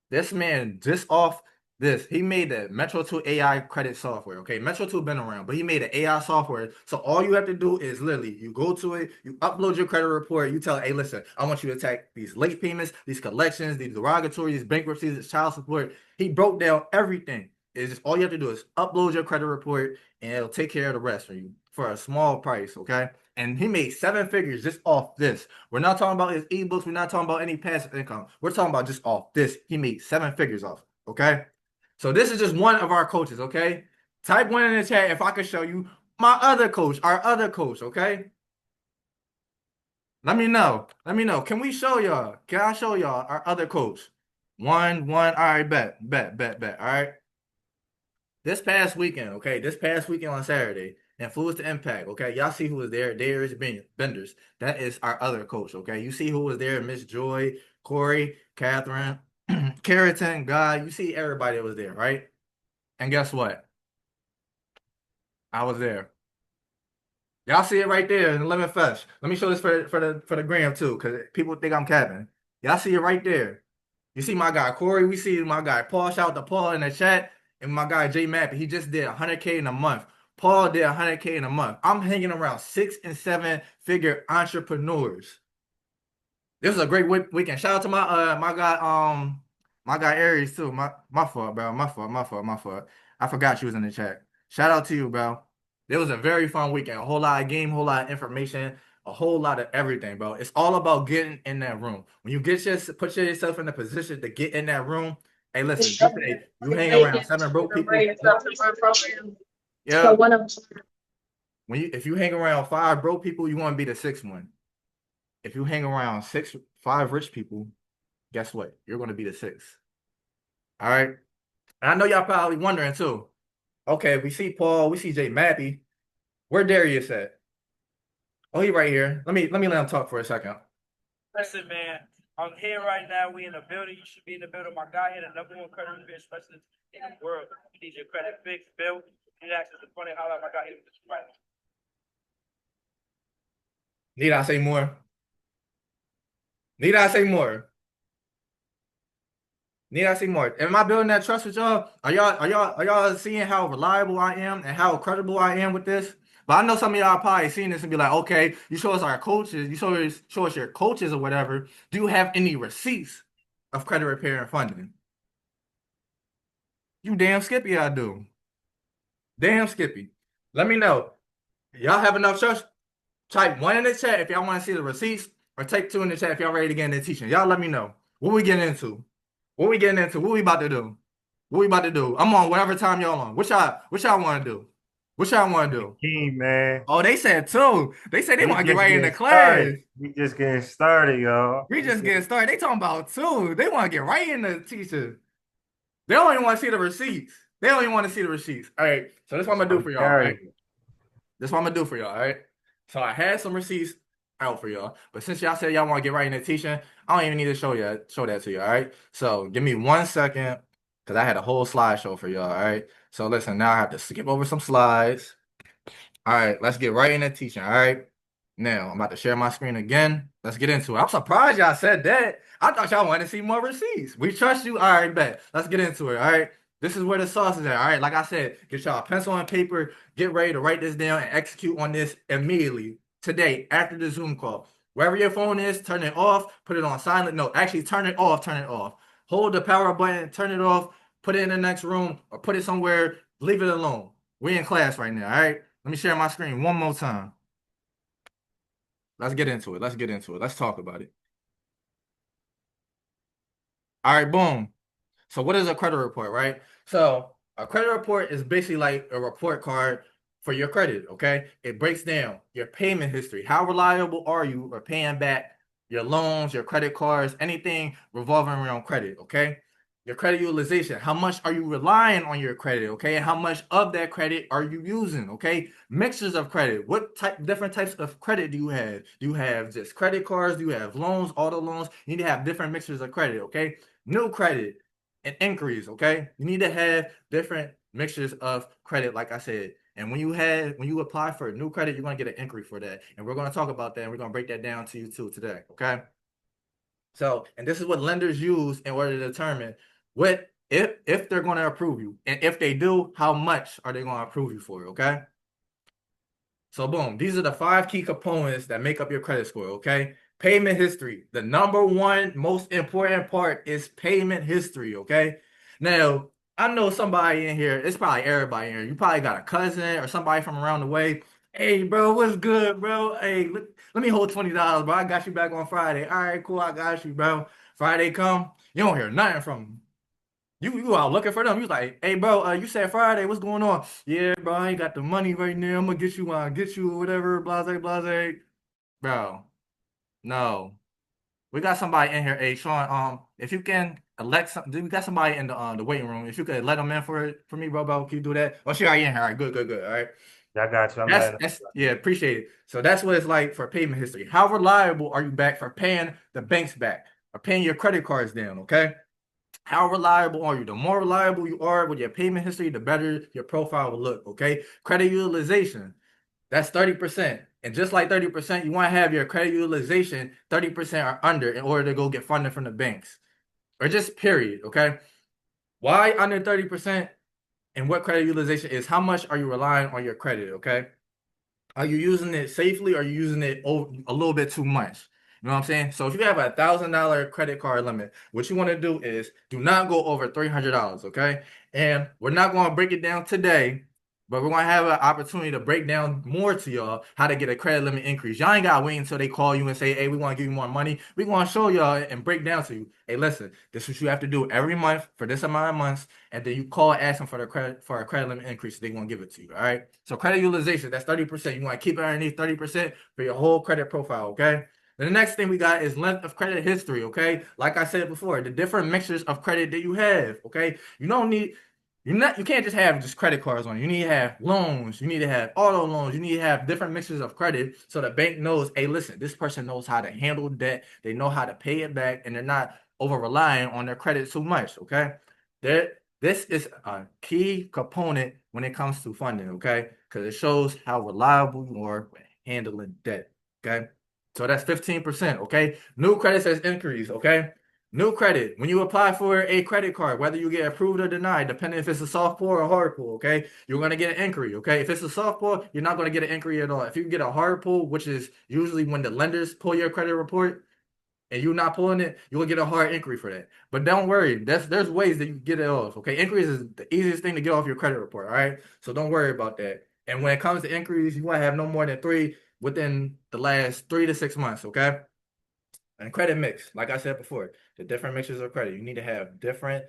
Speaker 1: This man just off this, he made the Metro 2 AI credit software. Okay, Metro 2 been around, but he made an AI software. So all you have to do is literally you go to it, you upload your credit report, you tell, hey, listen, I want you to attack these late payments, these collections, these derogatories, these bankruptcies, this child support. He broke down everything. It's just all you have to do is upload your credit report and it'll take care of the rest for you for a small price. Okay. And he made seven figures just off this. We're not talking about his ebooks. We're not talking about any passive income. We're talking about just off this. He made seven figures off. Okay. So this is just one of our coaches. Okay. Type one in the chat if I could show you my other coach, our other coach. Okay. Let me know. Let me know. Can we show y'all? Can I show y'all our other coach? One. All right, bet. All right. This past weekend, okay, this past weekend on Saturday, Influence to Impact, okay, y'all see who was there? Darius Benders. That is our other coach, okay. You see who was there? Miss Joy, Corey, Catherine, Carrington, Guy. You see everybody that was there, right? And guess what? I was there. Y'all see it right there in the Lemon Fest. Let me show this for the gram too, because people think I'm capping. Y'all see it right there. You see my guy Corey. We see my guy Paul. Shout out to Paul in the chat. And my guy J Mappy. He just did 100K in a month. Paul did 100K in a month. I'm hanging around 6 and 7 figure entrepreneurs. This was a great weekend. Shout out to my guy Aries too. My fault, bro. My fault. I forgot you was in the chat. Shout out to you, bro. It was a very fun weekend. A whole lot of game, whole lot of information, a whole lot of everything, bro. It's all about getting in that room. When you put yourself in the position to get in that room. Hey, listen, you hang around 7 broke people. Yeah. If you hang around 5 broke people, you want to be the 6th one. If you hang around 5 rich people, guess what? You're going to be the 6th. All right. And I know y'all probably wondering too. Okay, we see Paul, we see J Mappy. Where Darius at? Oh, he right here. Let me let him talk for a second.
Speaker 3: Listen, man, I'm here right now. We in the building. You should be in the building. My guy here, the #1 credit repair specialist in the world. You need your credit fixed, built. You need access to funding. Holla, my guy here. Right.
Speaker 1: Need I say more? Need I say more? Need I say more? Am I building that trust with y'all? Are y'all seeing how reliable I am and how credible I am with this? But I know some of y'all probably seen this and be like, okay, you show us our coaches, you show us your coaches or whatever. Do you have any receipts of credit repair and funding? You damn Skippy, I do. Damn Skippy. Let me know. Y'all have enough trust? Type 1 in the chat if y'all want to see the receipts, or type 2 in the chat if y'all ready to get into teaching. Y'all let me know. What we getting into? What we getting into? What we about to do? What we about to do? I'm on whatever time y'all on. What y'all want to do? What y'all want to do?
Speaker 2: King, man.
Speaker 1: Oh, they said 2. They said they want to get right into class.
Speaker 2: Started. We just getting started, y'all.
Speaker 1: We just getting started. They talking about 2. They want to get right into teaching. They don't even want to see the receipts. They don't even want to see the receipts. All right. So this is what I'm gonna do for y'all. All right? This is what I'm gonna do for y'all. All right. So I had some receipts out for y'all, but since y'all said y'all want to get right into teaching, I don't even need to show that to you. All right. So give me 1 second, because I had a whole slideshow for y'all. All right. So listen, now I have to skip over some slides. All right. Let's get right into teaching. All right. Now I'm about to share my screen again. Let's get into it. I'm surprised y'all said that. I thought y'all wanted to see more receipts. We trust you. All right, bet. Let's get into it. All right. This is where the sauce is at. All right. Like I said, get y'all a pencil and paper. Get ready to write this down and execute on this immediately today after the Zoom call. Wherever your phone is, turn it off. Put it on silent. No, actually turn it off. Turn it off. Hold the power button. Turn it off. Put it in the next room or put it somewhere. Leave it alone. We're in class right now. All right. Let me share my screen one more time. Let's get into it. Let's talk about it. All right, boom. So what is a credit report, right? So a credit report is basically like a report card for your credit, okay? It breaks down your payment history. How reliable are you for paying back your loans, your credit cards, anything revolving around credit, okay? Your credit utilization. How much are you relying on your credit, okay? And how much of that credit are you using, okay? Mixtures of credit. What different types of credit do you have? Do you have just credit cards? Do you have loans, auto loans? You need to have different mixtures of credit, okay? New credit and inquiries, okay? You need to have different mixtures of credit, like I said. And when you apply for a new credit, you're gonna get an inquiry for that. And we're gonna talk about that, and we're gonna break that down to you too today, okay? So, and this is what lenders use in order to determine what if they're going to approve you, and if they do, how much are they going to approve you for, okay? So boom, these are the 5 key components that make up your credit score, okay? Payment history. The #1 most important part is payment history, okay? Now, I know somebody in here, it's probably everybody in here. You probably got a cousin or somebody from around the way, Hey, bro, what's good, bro? Hey, let me hold $20, bro. I got you back on Friday. All right, cool. I got you, bro. Friday come, you don't hear nothing from them. You out looking for them. You was like, hey, bro, you said Friday. What's going on? Yeah, bro, I ain't got the money right now. I'm gonna get you when I get you or whatever. Blase, blase. Bro, no. We got somebody in here. Hey, Sean, if you can elect some, we got somebody in the waiting room. If you could let them in for me, bro, can you do that? Oh, she already in here. All right, good, good, good. All right.
Speaker 2: Yeah, I got you. I'm letting.
Speaker 1: That's yeah, appreciate it. So that's what it's like for payment history. How reliable are you back for paying the banks back or paying your credit cards down? Okay. How reliable are you? The more reliable you are with your payment history, the better your profile will look. Okay. Credit utilization, that's 30%. And just like 30%, you want to have your credit utilization 30% or under in order to go get funding from the banks. Or just period. Okay. Why under 30%? And what credit utilization is? How much are you relying on your credit? Okay. Are you using it safely or are you using it a little bit too much? You know what I'm saying? So if you have $1,000 credit card limit, what you want to do is do not go over $300, okay? And we're not going to break it down today, but we're going to have an opportunity to break down more to y'all how to get a credit limit increase. Y'all ain't got to wait until they call you and say, hey, we want to give you more money. We're going to show y'all and break down to you. Hey, listen, this is what you have to do every month for this amount of months, and then you call ask them for a credit limit increase. They're gonna give it to you. All right. So credit utilization, that's 30%. You want to keep it underneath 30% for your whole credit profile. Okay. Then the next thing we got is length of credit history. Okay. Like I said before, the different mixtures of credit that you have. Okay. You can't just have just credit cards on. You need to have loans. You need to have auto loans. You need to have different mixtures of credit so the bank knows, hey, listen, this person knows how to handle debt. They know how to pay it back, and they're not over relying on their credit too much. Okay. This is a key component when it comes to funding, okay? Because it shows how reliable you are with handling debt, okay? So that's 15%, okay? New credit says increase, okay? New credit, when you apply for a credit card, whether you get approved or denied, depending if it's a soft pull or a hard pull, okay? You're going to get an inquiry, okay? If it's a soft pull, you're not going to get an inquiry at all. If you get a hard pull, which is usually when the lenders pull your credit report, and you're not pulling it, you will get a hard inquiry for that. But don't worry, there's ways that you get it off. Okay, inquiries is the easiest thing to get off your credit report. All right, so don't worry about that. And when it comes to inquiries, you want to have no more than three within the last 3 to 6 months. Okay, and credit mix, like I said before, the different mixtures of credit. You need to have different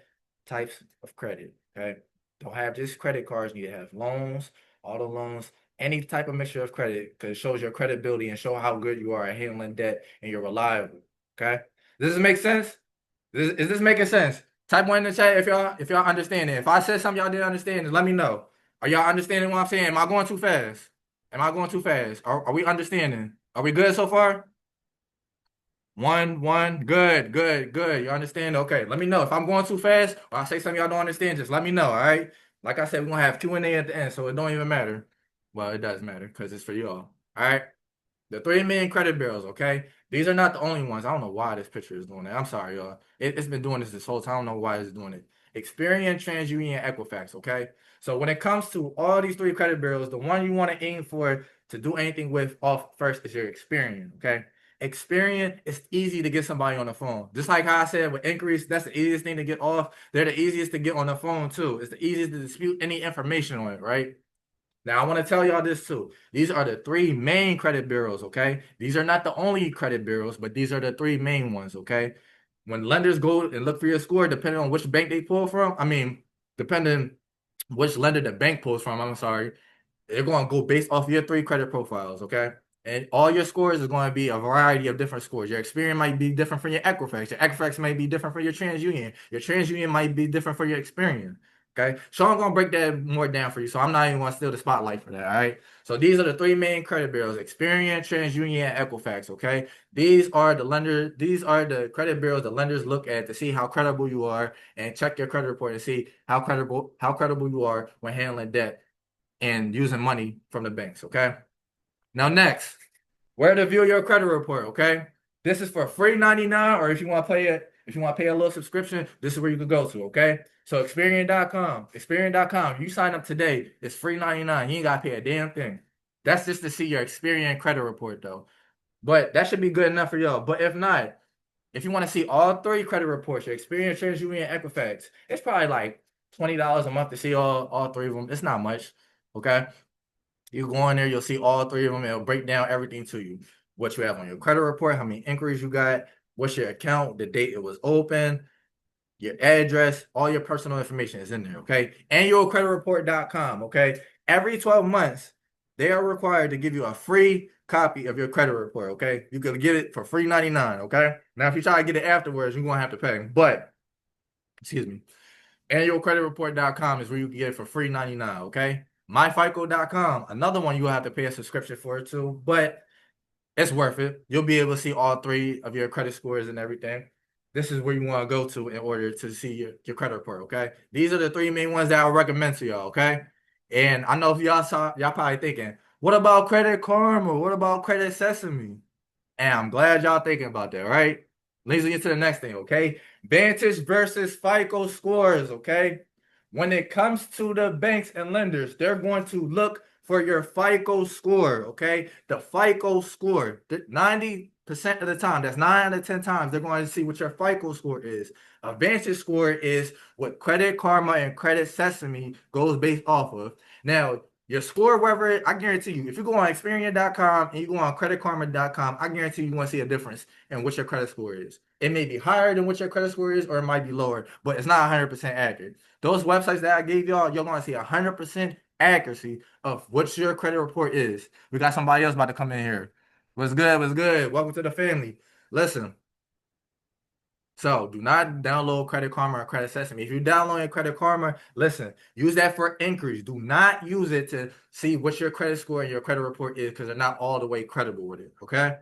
Speaker 1: types of credit. Okay, don't have just credit cards. You need to have loans, auto loans, any type of mixture of credit because it shows your credibility and show how good you are at handling debt and you're reliable. Okay, does this make sense? Is this making sense? Type one in the chat if y'all understand it. If I said something y'all didn't understand, just let me know. Are y'all understanding what I'm saying? Am I going too fast? Am I going too fast? Are we understanding? Are we good so far? One. Good, good, good. You understand? Okay. Let me know if I'm going too fast or I say something y'all don't understand. Just let me know. All right. Like I said, we're gonna have Q&A at the end, so it don't even matter. Well, it does matter because it's for y'all. All right. The three main credit bureaus, okay? These are not the only ones. I don't know why this picture is doing that. I'm sorry, y'all. It's been doing this whole time. I don't know why it's doing it. Experian, TransUnion, Equifax, okay? So when it comes to all these three credit bureaus, the one you want to aim for to do anything with off first is your Experian, okay? Experian, it's easy to get somebody on the phone. Just like how I said with Increase, that's the easiest thing to get off. They're the easiest to get on the phone too. It's the easiest to dispute any information on it, right? Now, I want to tell y'all this too. These are the three main credit bureaus, okay? These are not the only credit bureaus, but these are the three main ones, okay? When lenders go and look for your score, depending on which bank they pull from, depending which lender the bank pulls from, I'm sorry, they're going to go based off your three credit profiles, okay? And all your scores is going to be a variety of different scores. Your Experian might be different from your Equifax. Your Equifax might be different from your TransUnion. Your TransUnion might be different from your Experian. Okay, Sean gonna break that more down for you, so I'm not even gonna steal the spotlight for that. All right. So these are the three main credit bureaus: Experian, TransUnion, and Equifax. Okay, these are the credit bureaus the lenders look at to see how credible you are and check your credit report and see how credible you are when handling debt and using money from the banks. Okay. Now next, where to view your credit report. Okay, this is for free 99, or if you want to pay it, if you want to pay a little subscription, this is where you could go to. Okay. So Experian.com, you sign up today, it's free 99. You ain't gotta pay a damn thing. That's just to see your Experian credit report though. But that should be good enough for y'all. But if not, if you want to see all three credit reports, your Experian, TransUnion, and Equifax, it's probably like $20 a month to see all three of them. It's not much. Okay. You go in there, you'll see all three of them. It'll break down everything to you. What you have on your credit report, how many inquiries you got, what's your account, the date it was open, your address, all your personal information is in there, okay? Annualcreditreport.com, okay? Every 12 months, they are required to give you a free copy of your credit report, okay? You can get it for free 99, okay? Now, if you try to get it afterwards, you're going to have to pay. But, excuse me, annualcreditreport.com is where you can get it for free 99, okay? MyFICO.com, another one you'll have to pay a subscription for it too, but it's worth it. You'll be able to see all three of your credit scores and everything. This is where you want to go to in order to see your credit report, okay? These are the three main ones that I recommend to y'all, okay? And I know if y'all probably thinking, what about Credit Karma? What about Credit Sesame? And I'm glad y'all thinking about that, right? Leads me to the next thing, okay? Vantage versus FICO scores, okay? When it comes to the banks and lenders, they're going to look for your FICO score, okay? The FICO score, 90% of the time, that's 9 out of 10 times, they're going to see what your FICO score is. A Vantage score is what Credit Karma and Credit Sesame goes based off of. Now, your score, wherever, I guarantee you, if you go on Experian.com and you go on CreditKarma.com, I guarantee you want to see a difference in what your credit score is. It may be higher than what your credit score is, or it might be lower, but it's not 100% accurate. Those websites that I gave y'all, you're going to see 100% accuracy of what your credit report is. We got somebody else about to come in here. What's good? What's good? Welcome to the family. Listen. So do not download Credit Karma or Credit Sesame. If you download Credit Karma, listen, use that for inquiries. Do not use it to see what your credit score and your credit report is because they're not all the way credible with it. Okay?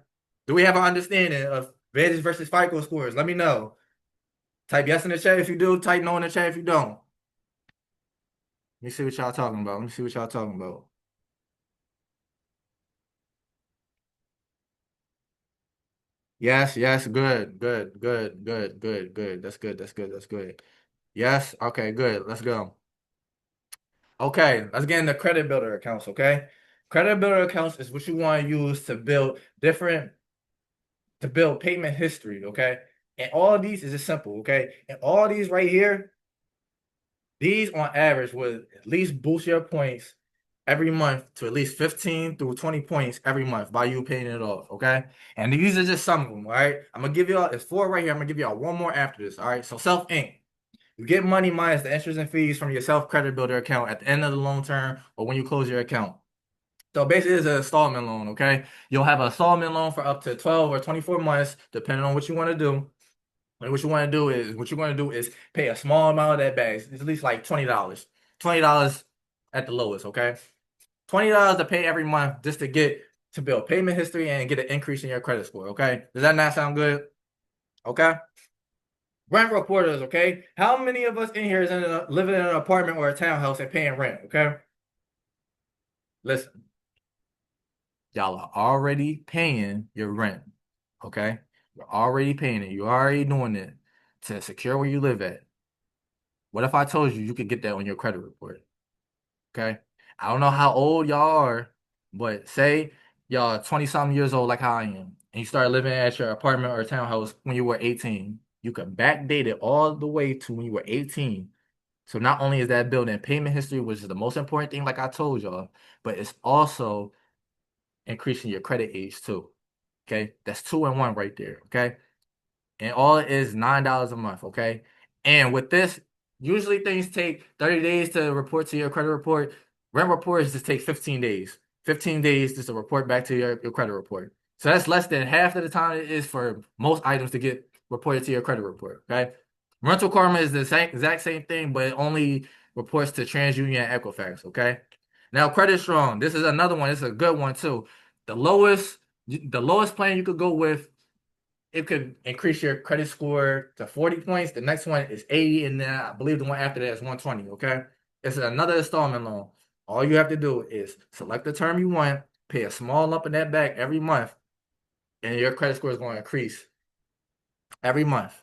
Speaker 1: Do we have an understanding of Vantage versus FICO scores? Let me know. Type yes in the chat if you do. Type no in the chat if you don't. Let me see what y'all talking about. Let me see what y'all talking about. Yes, yes, good, good, good, good, good, good. That's good. That's good. That's good. Yes. Okay, good. Let's go. Okay, let's get into credit builder accounts, okay? Credit builder accounts is what you want to use to build payment history, okay? And all of these is just simple, okay? And all these right here, these on average would at least boost your points every month to at least 15 through 20 points every month by you paying it off, okay? And these are just some of them, all right? I'm gonna give y'all, it's 4 right here. I'm gonna give y'all one more after this, all right? So Self Inc. You get money minus the interest and fees from your self credit builder account at the end of the loan term or when you close your account. So basically, it's an installment loan, okay? You'll have an installment loan for up to 12 or 24 months, depending on what you want to do. And what you want to do is pay a small amount of that back. It's at least like $20. $20 at the lowest, okay? $20 to pay every month just to build payment history and get an increase in your credit score, okay? Does that not sound good? Okay. Rent reporters, okay? How many of us in here is living in an apartment or a townhouse and paying rent, okay? Listen, y'all are already paying your rent, okay? You're already paying it. You're already doing it to secure where you live at. What if I told you you could get that on your credit report, okay? I don't know how old y'all are, but say y'all 20-something years old like how I am, and you started living at your apartment or townhouse when you were 18. You could backdate it all the way to when you were 18. So not only is that building payment history, which is the most important thing, like I told y'all, but it's also increasing your credit age too. Okay, that's 2 in 1 right there. Okay, and all it is $9 a month. Okay, and with this, usually things take 30 days to report to your credit report. Rent reports just take 15 days. 15 days just to report back to your credit report. So that's less than half of the time it is for most items to get reported to your credit report. Okay. Rental Karma is the exact same thing, but it only reports to TransUnion and Equifax. Okay. Now, Credit Strong. This is another one. This is a good one too. The lowest plan you could go with, it could increase your credit score to 40 points. The next one is 80, and then I believe the one after that is 120. Okay. It's another installment loan. All you have to do is select the term you want, pay a small lump in that back every month, and your credit score is going to increase every month.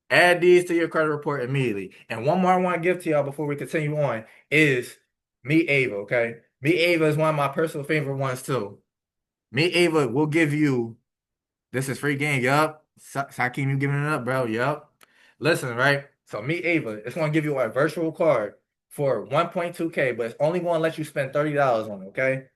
Speaker 1: Add these to your credit report immediately. And one more I want to give to y'all before we continue on is Meet Ava, okay? Meet Ava is one of my personal favorite ones too. Meet Ava will give you, this is free game, yup. Sakeem, you giving it up, bro, yup. Listen, right? So Meet Ava, it's going to give you a virtual card for 1.2K, but it's only going to let you spend $30 on it, okay?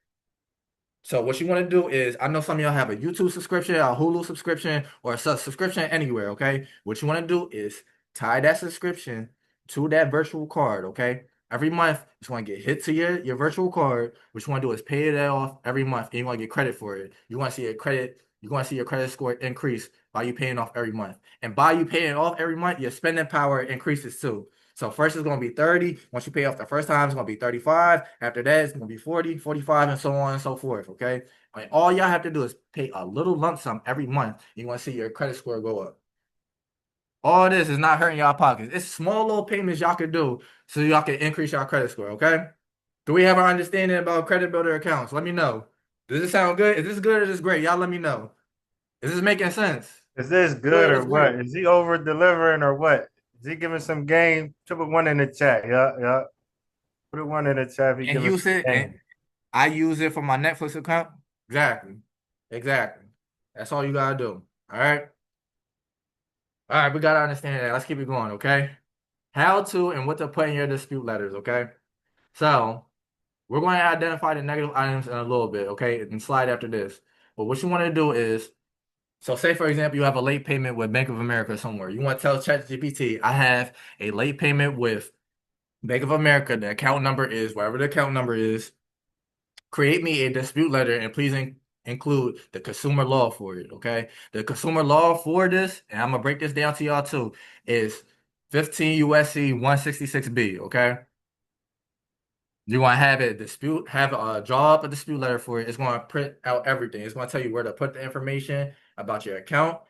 Speaker 1: So what you want to do is, I know some of y'all have a YouTube subscription, a Hulu subscription, or a subscription anywhere, okay? What you want to do is tie that subscription to that virtual card, okay? Every month, it's going to get hit to your virtual card. What you want to do is pay that off every month, and you want to get credit for it. You want to see your credit score increase by you paying off every month. And by you paying off every month, your spending power increases too. So first it's going to be 30. Once you pay off the first time, it's going to be 35. After that, it's going to be 40, 45, and so on and so forth, okay? And all y'all have to do is pay a little lump sum every month. You want to see your credit score go up. All this is not hurting y'all pockets. It's small little payments y'all can do so y'all can increase your credit score, okay? Do we have our understanding about credit builder accounts? Let me know. Does this sound good? Is this good or is this great? Y'all let me know. Is this making sense?
Speaker 2: Is this good or what? Is he over delivering or what? Is he giving some game? Triple one in the chat. Yeah, yeah. Put a one in the chat. If he
Speaker 1: And
Speaker 2: giving
Speaker 1: use
Speaker 2: some
Speaker 1: it, and
Speaker 2: game.
Speaker 1: I use it for my Netflix account. Exactly. Exactly. That's all you gotta do. All right. All right, we gotta understand that. Let's keep it going, okay? How to and what to put in your dispute letters, okay? So we're going to identify the negative items in a little bit, okay? And slide after this. But what you want to do is, so say for example, you have a late payment with Bank of America somewhere. You want to tell ChatGPT, I have a late payment with Bank of America. The account number is whatever the account number is. Create me a dispute letter and please include the consumer law for it, okay? The consumer law for this, and I'm gonna break this down to y'all too, is 15 USC 166B, okay? You want to have a dispute, have a draw up a dispute letter for it. It's going to print out everything. It's going to tell you where to put the information about your account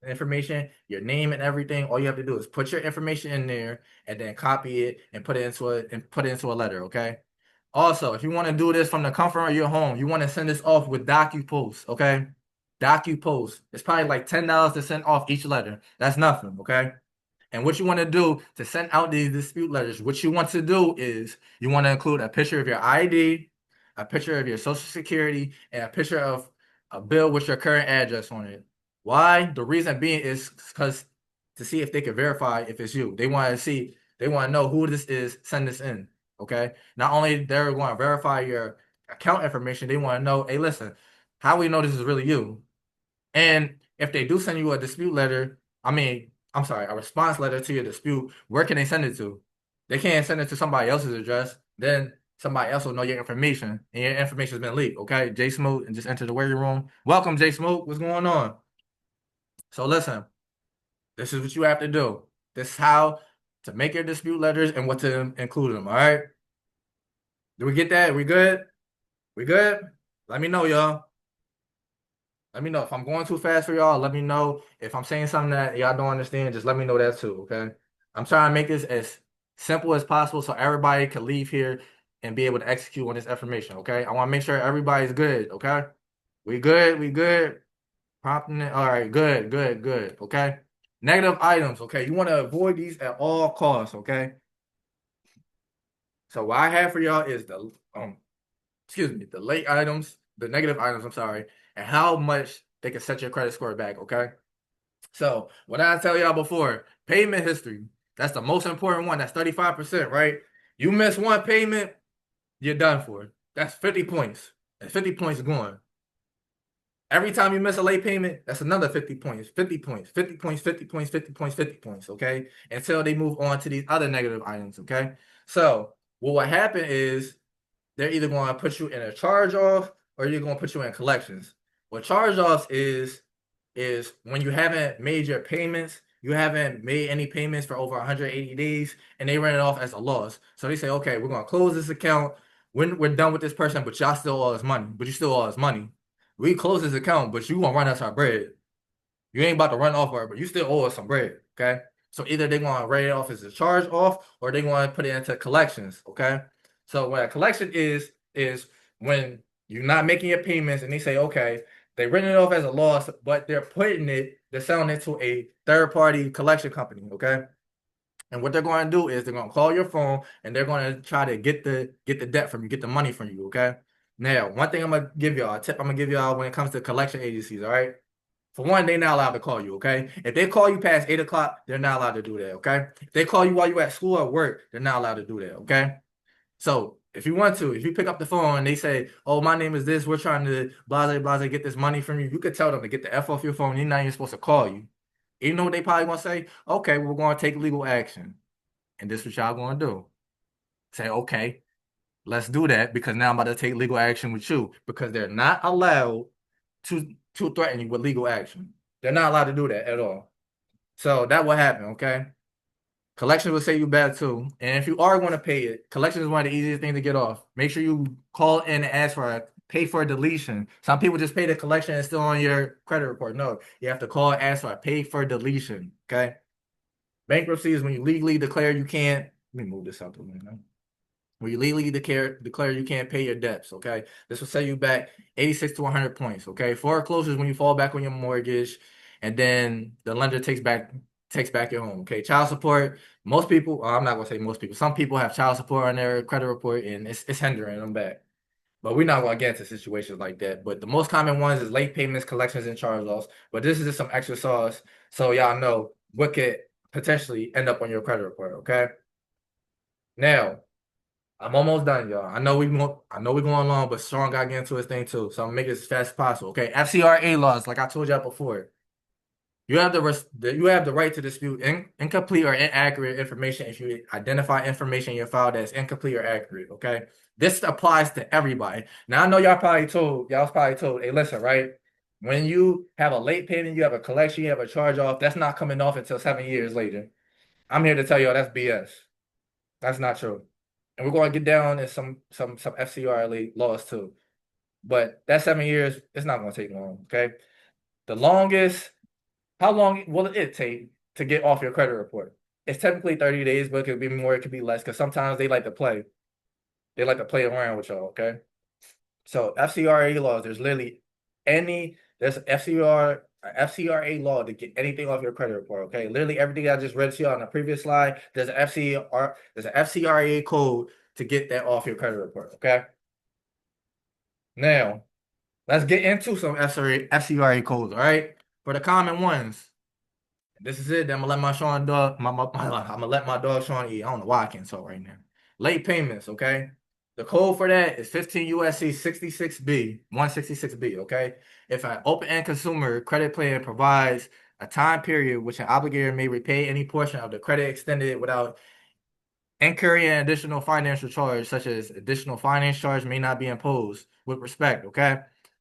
Speaker 1: information, your name and everything. All you have to do is put your information in there and then copy it and put it into a letter, okay? Also, if you want to do this from the comfort of your home, you want to send this off with DocuPost, okay? DocuPost. It's probably like $10 to send off each letter. That's nothing, okay? And what you want to do to send out these dispute letters, what you want to do is you want to include a picture of your ID, a picture of your social security, and a picture of a bill with your current address on it. Why? The reason being is because to see if they can verify if it's you. They want to know who this is, send this in. Okay. Not only they're going to verify your account information, they want to know, hey, listen, how we know this is really you? And if they do send you a dispute letter, I'm sorry, a response letter to your dispute, where can they send it to? They can't send it to somebody else's address. Then somebody else will know your information, and your information has been leaked. Okay, Jay Smoke, and just enter the waiting room. Welcome, Jay Smoke. What's going on? So listen, this is what you have to do. This is how to make your dispute letters and what to include them. All right. Do we get that? We good? We good? Let me know, y'all. Let me know if I'm going too fast for y'all. Let me know if I'm saying something that y'all don't understand. Just let me know that too, okay? I'm trying to make this as simple as possible so everybody can leave here and be able to execute on this information, okay? I want to make sure everybody's good, okay? We good? We good? Prompting it. All right, good, good, good, okay? Negative items, okay? You want to avoid these at all costs, okay? So what I have for y'all is the the late items, the negative items, I'm sorry, and how much they can set your credit score back, okay? So what I tell y'all before, payment history, that's the most important one. That's 35%, right? You miss one payment, you're done for. That's 50 points. And 50 points gone. Every time you miss a late payment, that's another 50 points, 50 points, 50 points, 50 points, 50 points, 50 points, okay? Until they move on to these other negative items, okay? So what will happen is they're either going to put you in a charge off or you're going to put you in collections. What charge offs is when you haven't made your payments, you haven't made any payments for over 180 days, and they run it off as a loss. So they say, okay, we're going to close this account when we're done with this person, but y'all still owe us money. But you still owe us money. We close this account, but you going to run us our bread. You ain't about to run off our, but you still owe us some bread, okay? So either they're going to write it off as a charge off or they're going to put it into collections, okay? So what a collection is when you're not making your payments and they say, okay, they written it off as a loss, but they're selling it to a third-party collection company, okay? And what they're going to do is they're going to call your phone and they're going to try to get the debt from you, get the money from you, okay? Now, one thing I'm going to give y'all, a tip I'm going to give y'all when it comes to collection agencies, all right? For one, they're not allowed to call you, okay? If they call you past 8 o'clock, they're not allowed to do that, okay? If they call you while you're at school or work, they're not allowed to do that, okay? So if you want to, if you pick up the phone and they say, "Oh, my name is this. We're trying to blase get this money from you," you could tell them to get the F off your phone. You're not even supposed to call you. Even though they probably gonna say, "Okay, we're going to take legal action," and this is what y'all gonna do. Say, "Okay, let's do that," because now I'm about to take legal action with you because they're not allowed to threaten you with legal action. They're not allowed to do that at all. So that will happen, okay? Collection will say you bad too. And if you are going to pay it, collection is one of the easiest things to get off. Make sure you call in and ask for pay for a deletion. Some people just pay the collection and it's still on your credit report. No, you have to call and ask for a pay for deletion. Okay. Bankruptcy is when you legally declare you can't. Let me move this out the way now. When you legally declare you can't pay your debts, okay? This will set you back 86 to 100 points, okay? Foreclosure is when you fall back on your mortgage and then the lender takes back your home, okay? Child support, most people, I'm not gonna say most people, some people have child support on their credit report and it's hindering them back. But we're not gonna get into situations like that. But the most common ones is late payments, collections, and charge offs. But this is just some extra sauce so y'all know what could potentially end up on your credit report, okay? Now, I'm almost done, y'all. I know we're going long, but Sean got to get into his thing too. So I'm gonna make it as fast as possible. Okay. FCRA laws, like I told y'all before. You have the right to dispute incomplete or inaccurate information if you identify information in your file that's incomplete or accurate. Okay. This applies to everybody. Now I know y'all was probably told, hey, listen, right? When you have a late payment, you have a collection, you have a charge off, that's not coming off until 7 years later. I'm here to tell y'all that's BS. That's not true. And we're going to get down in some FCRA laws too. But that 7 years, it's not going to take long. Okay. The longest, how long will it take to get off your credit report? It's technically 30 days, but it could be more, it could be less, because sometimes they like to play. They like to play around with y'all, okay? So FCRA laws, there's FCRA law to get anything off your credit report, okay? Literally everything I just read to you on the previous slide, there's an FCRA code to get that off your credit report, okay? Now, let's get into some FCRA codes, all right? For the common ones, this is it. Then I'm gonna let my Sean dog, I'm gonna let my dog Sean eat. I don't know why I can't talk right now. Late payments, okay? The code for that is 15 USC 66B, 166B, okay? If an open-end consumer credit plan provides a time period which an obligator may repay any portion of the credit extended without incurring an additional financial charge, such as additional finance charge may not be imposed with respect, okay?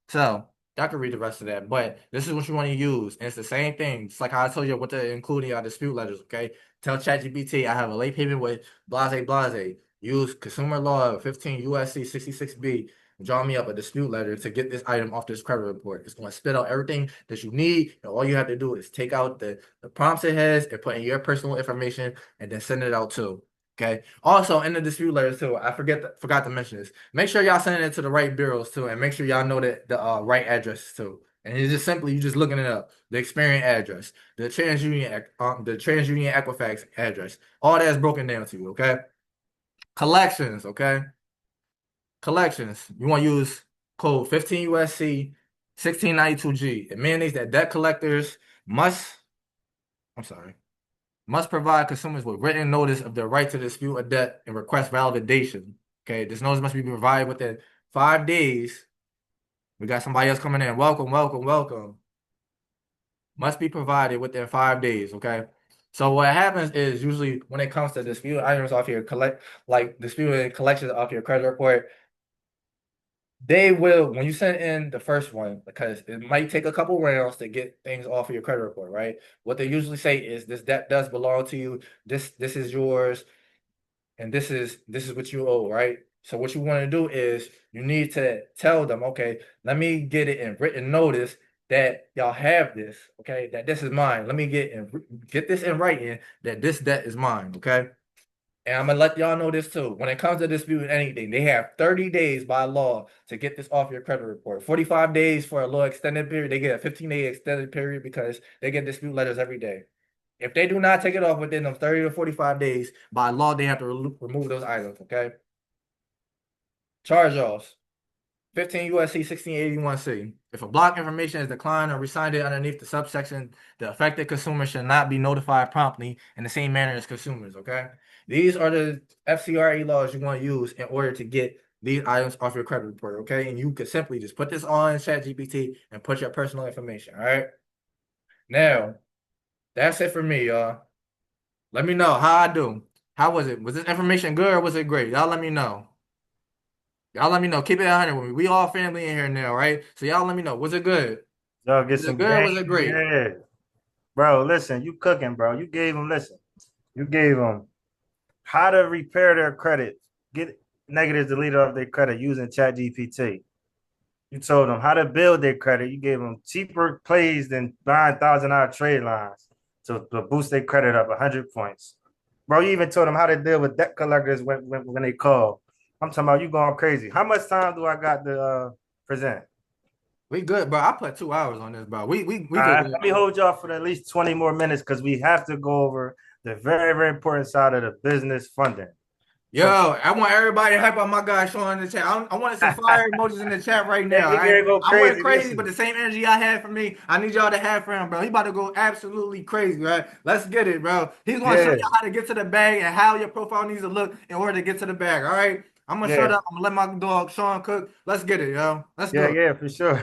Speaker 1: So y'all can read the rest of that, but this is what you want to use. And it's the same thing. It's like how I told you what to include in your dispute letters, okay? Tell ChatGPT I have a late payment with blase. Use consumer law 15 USC 66B. Draw me up a dispute letter to get this item off this credit report. It's going to spit out everything that you need. And all you have to do is take out the prompts it has and put in your personal information and then send it out too. Okay. Also, in the dispute letters too, I forgot to mention this. Make sure y'all send it to the right bureaus too, and make sure y'all know that the right address too. And it's just simply you just looking it up. The Experian address, the TransUnion Equifax address. All that is broken down to you. Okay. Collections. Okay. Collections. You want to use code 15 USC 1692G. It mandates that debt collectors must. I'm sorry. Must provide consumers with written notice of their right to dispute a debt and request validation. Okay, this notice must be provided within 5 days. We got somebody else coming in. Welcome. Must be provided within 5 days. Okay. So what happens is usually when it comes to dispute items off your disputed collections off your credit report, they will, when you send in the first one, because it might take a couple rounds to get things off of your credit report, right? What they usually say is this debt does belong to you. This is yours, and this is what you owe, right? So what you want to do is you need to tell them, okay, let me get it in written notice that y'all have this, okay, that this is mine. Let me get this in writing that this debt is mine, okay? And I'm gonna let y'all know this too. When it comes to disputing anything, they have 30 days by law to get this off your credit report. 45 days for a little extended period. They get a 15-day extended period because they get dispute letters every day. If they do not take it off within them 30 to 45 days, by law, they have to remove those items, okay? Charge offs. 15 USC 1681C. If a block information is declined or resigned underneath the subsection, the affected consumer should not be notified promptly in the same manner as consumers, okay? These are the FCRA laws you want to use in order to get these items off your credit report, okay? And you could simply just put this on ChatGPT and put your personal information, all right? Now, that's it for me, y'all. Let me know how I do. How was it? Was this information good or was it great? Y'all let me know. Y'all let me know. Keep it 100 with me. We all family in here now, right? So y'all let me know. Was it good?
Speaker 2: Y'all get
Speaker 1: Was it
Speaker 2: some
Speaker 1: good?
Speaker 2: game.
Speaker 1: Was it great?
Speaker 2: Yeah. Bro, listen, you cooking, bro. You gave them, listen, you gave them how to repair their credit, get negatives deleted off their credit using ChatGPT. You told them how to build their credit. You gave them cheaper plays than buying $1,000 trade lines to boost their credit up 100 points. Bro, you even told them how to deal with debt collectors when they call. I'm talking about you going crazy. How much time do I got to present?
Speaker 1: We good, bro. I put 2 hours on this, bro. We
Speaker 2: All
Speaker 1: could
Speaker 2: right,
Speaker 1: go.
Speaker 2: let me hold y'all for at least 20 more minutes because we have to go over the very, very important side of the business funding.
Speaker 1: Yo, I want everybody to hype up my guy Sean in the chat. I want some fire emojis in the chat right
Speaker 2: Yeah,
Speaker 1: now.
Speaker 2: we
Speaker 1: All right,
Speaker 2: gotta go
Speaker 1: I went
Speaker 2: crazy.
Speaker 1: crazy,
Speaker 2: Listen.
Speaker 1: but the same energy I had for me, I need y'all to have for him, bro. He about to go absolutely crazy, right? Let's get it, bro. He's gonna show
Speaker 2: Yeah,
Speaker 1: you how to get to the bag and how your profile needs to look in order to get to the bag. All right, I'm gonna shut
Speaker 2: yeah,
Speaker 1: up. I'm gonna let my dog Sean cook. Let's get it, yo. Let's
Speaker 2: yeah,
Speaker 1: go.
Speaker 2: yeah, for sure.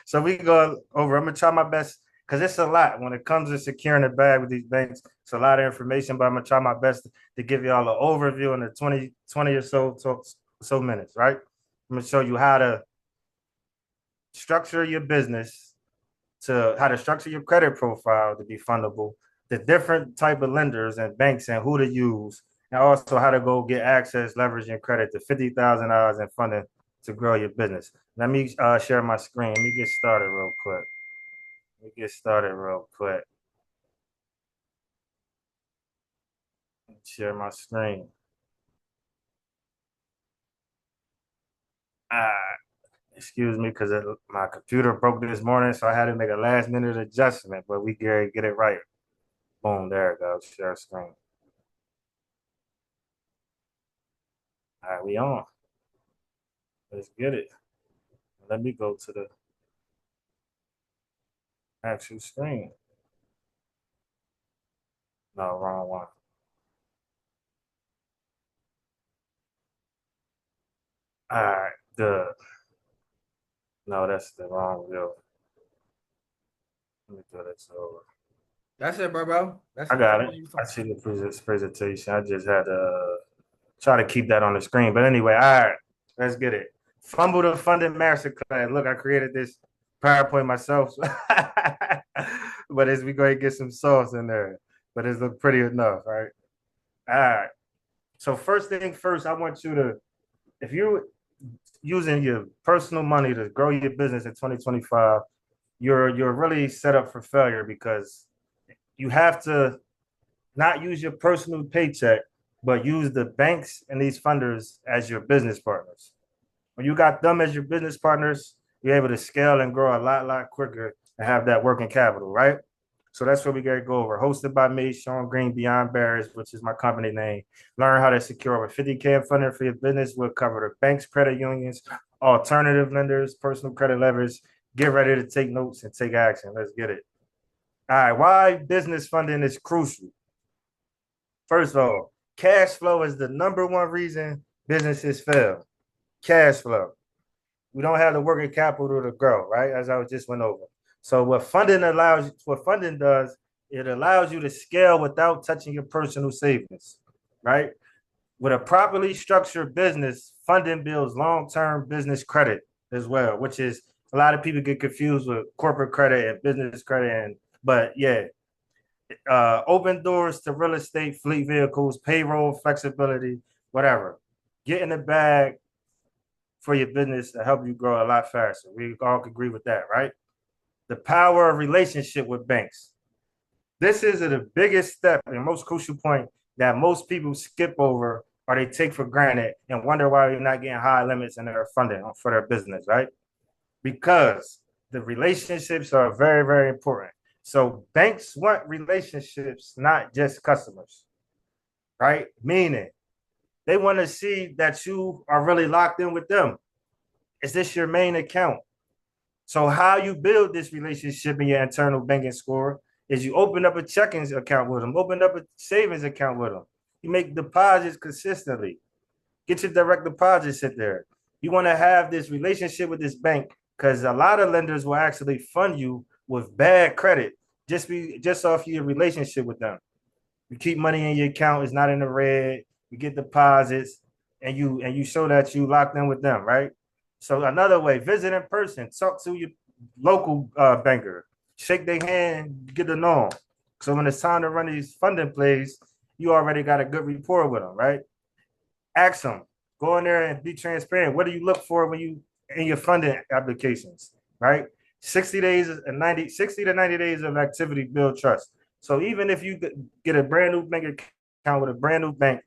Speaker 2: So we go over. I'm gonna try my best because it's a lot when it comes to securing the bag with these banks. It's a lot of information, but I'm gonna try my best to give y'all an overview in the 20 or so minutes, right? I'm gonna show you how to structure your business, to how to structure your credit profile to be fundable, the different type of lenders and banks and who to use, and also how to go get access, leverage, and credit to $50,000 in funding to grow your business. Let me share my screen. Let me get started real quick. Share my screen. Ah, excuse me, because my computer broke this morning, so I had to make a last minute adjustment, but we get it right. Boom, there it goes. Share screen. All right, we on. Let's get it. Let me go to the actual screen. No, wrong one. All right, good. No, that's the wrong view. Let me do this over.
Speaker 1: That's it, bro. That's
Speaker 2: I
Speaker 1: it.
Speaker 2: got it. I see the presentation. I just had to try to keep that on the screen. But anyway, all right, let's get it. Fumble the Funded Masterclass. Look, I created this PowerPoint myself, but as we go and get some sauce in there, but it's look pretty enough, right? All right. So first thing first, I want you to, if you're using your personal money to grow your business in 2025, you're really set up for failure because you have to not use your personal paycheck, but use the banks and these funders as your business partners. When you got them as your business partners, you're able to scale and grow a lot quicker and have that working capital, right? So that's what we got to go over. Hosted by me, Sean Green, Beyond Barriers, which is my company name. Learn how to secure over 50K in funding for your business. We'll cover the banks, credit unions, alternative lenders, personal credit levers. Get ready to take notes and take action. Let's get it. All right, why business funding is crucial. First of all, cash flow is the number one reason businesses fail. Cash flow. We don't have the working capital to grow, right? As I just went over. So what funding does, it allows you to scale without touching your personal savings, right? With a properly structured business, funding builds long-term business credit as well, which is a lot of people get confused with corporate credit and business credit. But yeah, open doors to real estate, fleet vehicles, payroll, flexibility, whatever. Get in the bag for your business to help you grow a lot faster. We all agree with that, right? The power of relationship with banks. This is the biggest step and most crucial point that most people skip over or they take for granted and wonder why they're not getting high limits in their funding for their business, right? Because the relationships are very, very important. So banks want relationships, not just customers, right? Meaning they want to see that you are really locked in with them. Is this your main account? So how you build this relationship in your internal banking score is you open up a checking account with them, open up a savings account with them. You make deposits consistently. Get your direct deposits in there. You want to have this relationship with this bank because a lot of lenders will actually fund you with bad credit just off your relationship with them. You keep money in your account, it's not in the red. You get deposits, and you show that you locked in with them, right? So another way, visit in person, talk to your local banker, shake their hand, get to know them. So when it's time to run these funding plays, you already got a good rapport with them, right? Ask them, go in there and be transparent. What do you look for when you in your funding applications, right? 60 days and 60 to 90 days of activity build trust. So even if you get a brand new bank account with a brand new bank,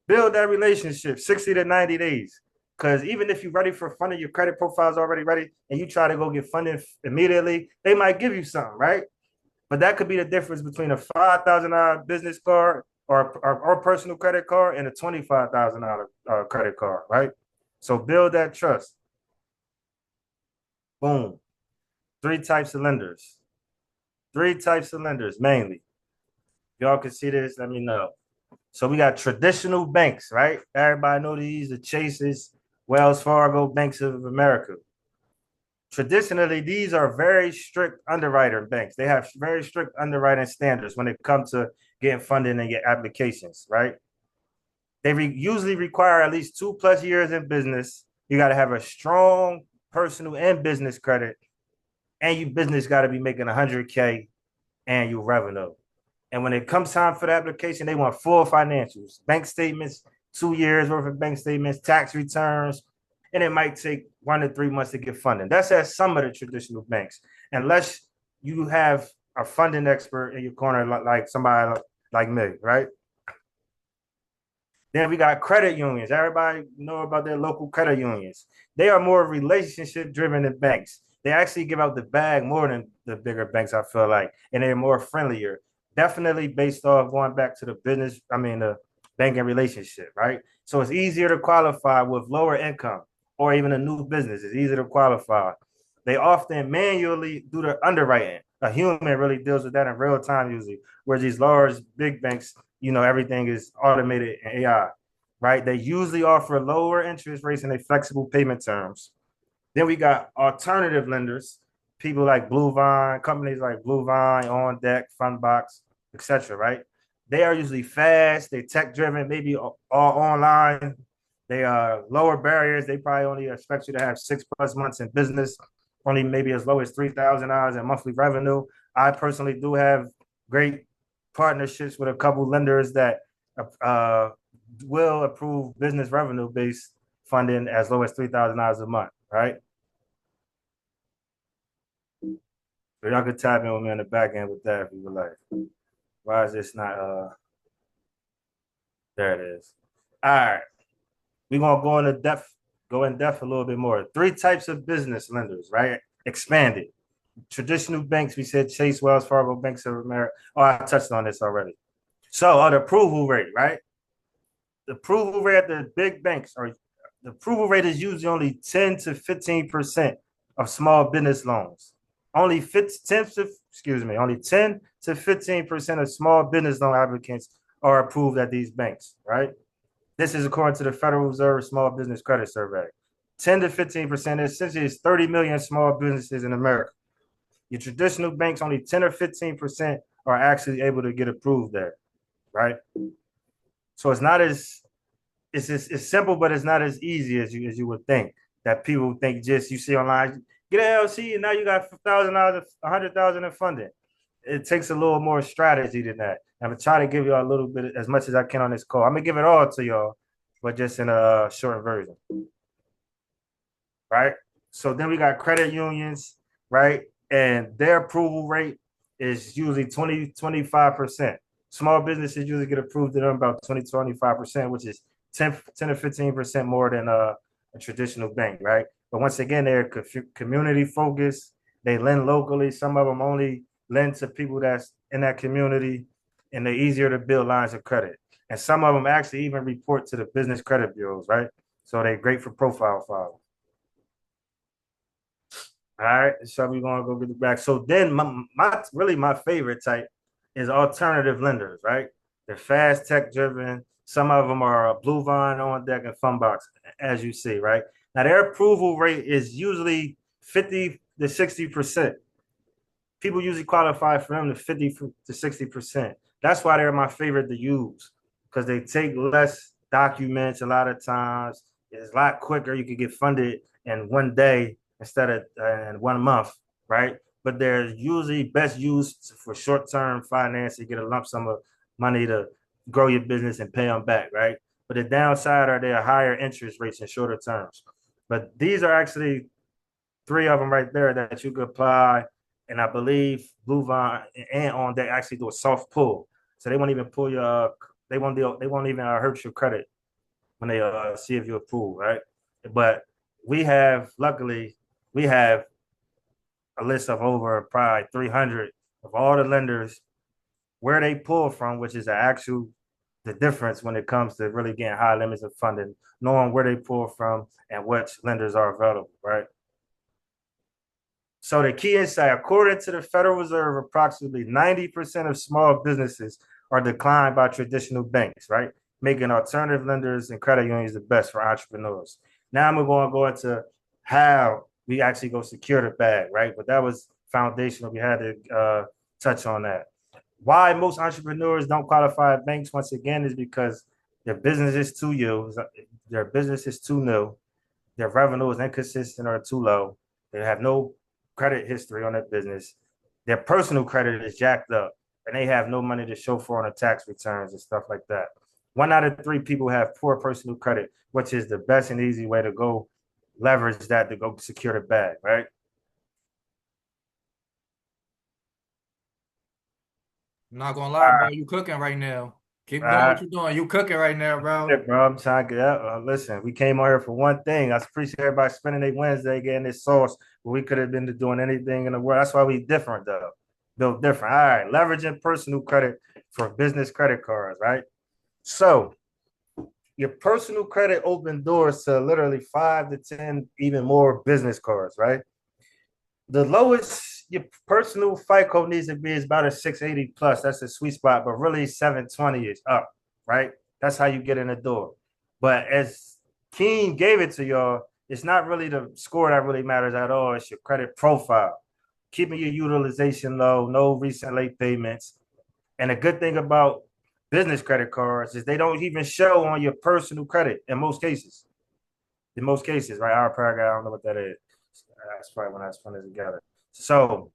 Speaker 2: build that relationship 60 to 90 days. Because even if you're ready for funding, your credit profile is already ready, and you try to go get funding immediately, they might give you something, right? But that could be the difference between a $5,000 business card or personal credit card and a $25,000 credit card, right? So build that trust. Boom. Three types of lenders. Three types of lenders mainly. Y'all can see this, let me know. So we got traditional banks, right? Everybody know these, the Chases, Wells Fargo, Banks of America. Traditionally, these are very strict underwriter banks. They have very strict underwriting standards when it comes to getting funding and get applications, right? They usually require at least 2+ years in business. You got to have a strong personal and business credit, and your business got to be making 100K annual revenue. And when it comes time for the application, they want full financials, bank statements, 2 years worth of bank statements, tax returns, and it might take 1 to 3 months to get funding. That's at some of the traditional banks, unless you have a funding expert in your corner, like somebody like me, right? Then we got credit unions. Everybody know about their local credit unions. They are more relationship driven than banks. They actually give out the bag more than the bigger banks, I feel like, and they're more friendlier. Definitely based off going back to the business, the banking relationship, right? So it's easier to qualify with lower income or even a new business. It's easier to qualify. They often manually do the underwriting. A human really deals with that in real time usually, where these large, big banks, everything is automated and AI, right? They usually offer lower interest rates and a flexible payment terms. Then we got alternative lenders, people like Bluevine, companies like Bluevine, On Deck, Fundbox, etc. Right? They are usually fast, they tech driven, maybe all online. They are lower barriers. They probably only expect you to have 6+ months in business, only maybe as low as $3,000 in monthly revenue. I personally do have great partnerships with a couple lenders that will approve business revenue based funding as low as $3,000 a month, right? So y'all could tap in with me on the back end with that if you would like. Why is this not there it is. All right. We're gonna go in depth a little bit more. 3 types of business lenders, right? Expanded. Traditional banks, we said Chase, Wells Fargo, Banks of America. Oh, I touched on this already. So the approval rate, right? The approval rate at the big banks, or the approval rate is usually only 10 to 15% of small business loans. Only 10 to 15% of small business loan applicants are approved at these banks, right? This is according to the Federal Reserve Small Business Credit Survey. 10 to 15%, essentially is 30 million small businesses in America. Your traditional banks, only 10 or 15% are actually able to get approved there, right? So it's simple, but it's not as easy as you would think. That people think just you see online, get an LLC and now you got $1,000, $100,000 in funding. It takes a little more strategy than that. I'm gonna try to give y'all a little bit as much as I can on this call. I'm gonna give it all to y'all, but just in a short version, right? So then we got credit unions, right? And their approval rate is usually 20-25%. Small businesses usually get approved at about 20-25%, which is 10 to 15% more than a traditional bank, right? But once again, they're community focused. They lend locally. Some of them only lend to people that's in that community, and they're easier to build lines of credit. And some of them actually even report to the business credit bureaus, right? So they're great for profile filing. All right, so we're gonna go get it back. So then my favorite type is alternative lenders, right? They're fast tech driven. Some of them are Blue Vine, On Deck, and Funbox, as you see, right? Now their approval rate is usually 50 to 60%. People usually qualify for them to 50 to 60%. That's why they're my favorite to use because they take less documents a lot of times. It's a lot quicker. You can get funded in one day instead of in 1 month, right? But they're usually best used for short term finance. You get a lump sum of money to grow your business and pay them back, right? But the downside are their higher interest rates in shorter terms. But these are actually three of them right there that you could apply. And I believe Blue Vine and On Deck actually do a soft pull, so they won't even pull your they won't even hurt your credit when they see if you approve, right? But luckily we have a list of over probably 300 of all the lenders where they pull from, which is the difference when it comes to really getting high limits of funding, knowing where they pull from and which lenders are available, right? So the key insight, according to the Federal Reserve, approximately 90% of small businesses are declined by traditional banks, right? Making alternative lenders and credit unions the best for entrepreneurs. Now I'm going to go into how we actually go secure the bag, right? But that was foundational. We had to touch on that. Why most entrepreneurs don't qualify at banks, once again, is because their business is too new, their business is too new, their revenue is inconsistent or too low, they have no credit history on their business. Their personal credit is jacked up, and they have no money to show for on the tax returns and stuff like that. 1 out of 3 people have poor personal credit, which is the best and easy way to go leverage that to go secure the bag, right?
Speaker 1: I'm not gonna lie, bro. You cooking right now. Keep doing what
Speaker 2: Uh,
Speaker 1: you're doing. You cooking right now, bro.
Speaker 2: bro, I'm trying to get up. Listen, we came on here for one thing. I appreciate everybody spending their Wednesday getting this sauce, but we could have been doing anything in the world. That's why we different, though. Built different. All right, leveraging personal credit for business credit cards, right? So your personal credit open doors to literally 5 to 10 even more business cards, right? The lowest your personal FICO needs to be is about a 680 plus. That's a sweet spot, but really 720 is up, right? That's how you get in the door. But as Keen gave it to y'all, it's not really the score that really matters at all. It's your credit profile, keeping your utilization low, no recent late payments. And the good thing about business credit cards is they don't even show on your personal credit in most cases. In most cases, right? Our paragraph, I don't know what that is. That's probably when I was putting it together. So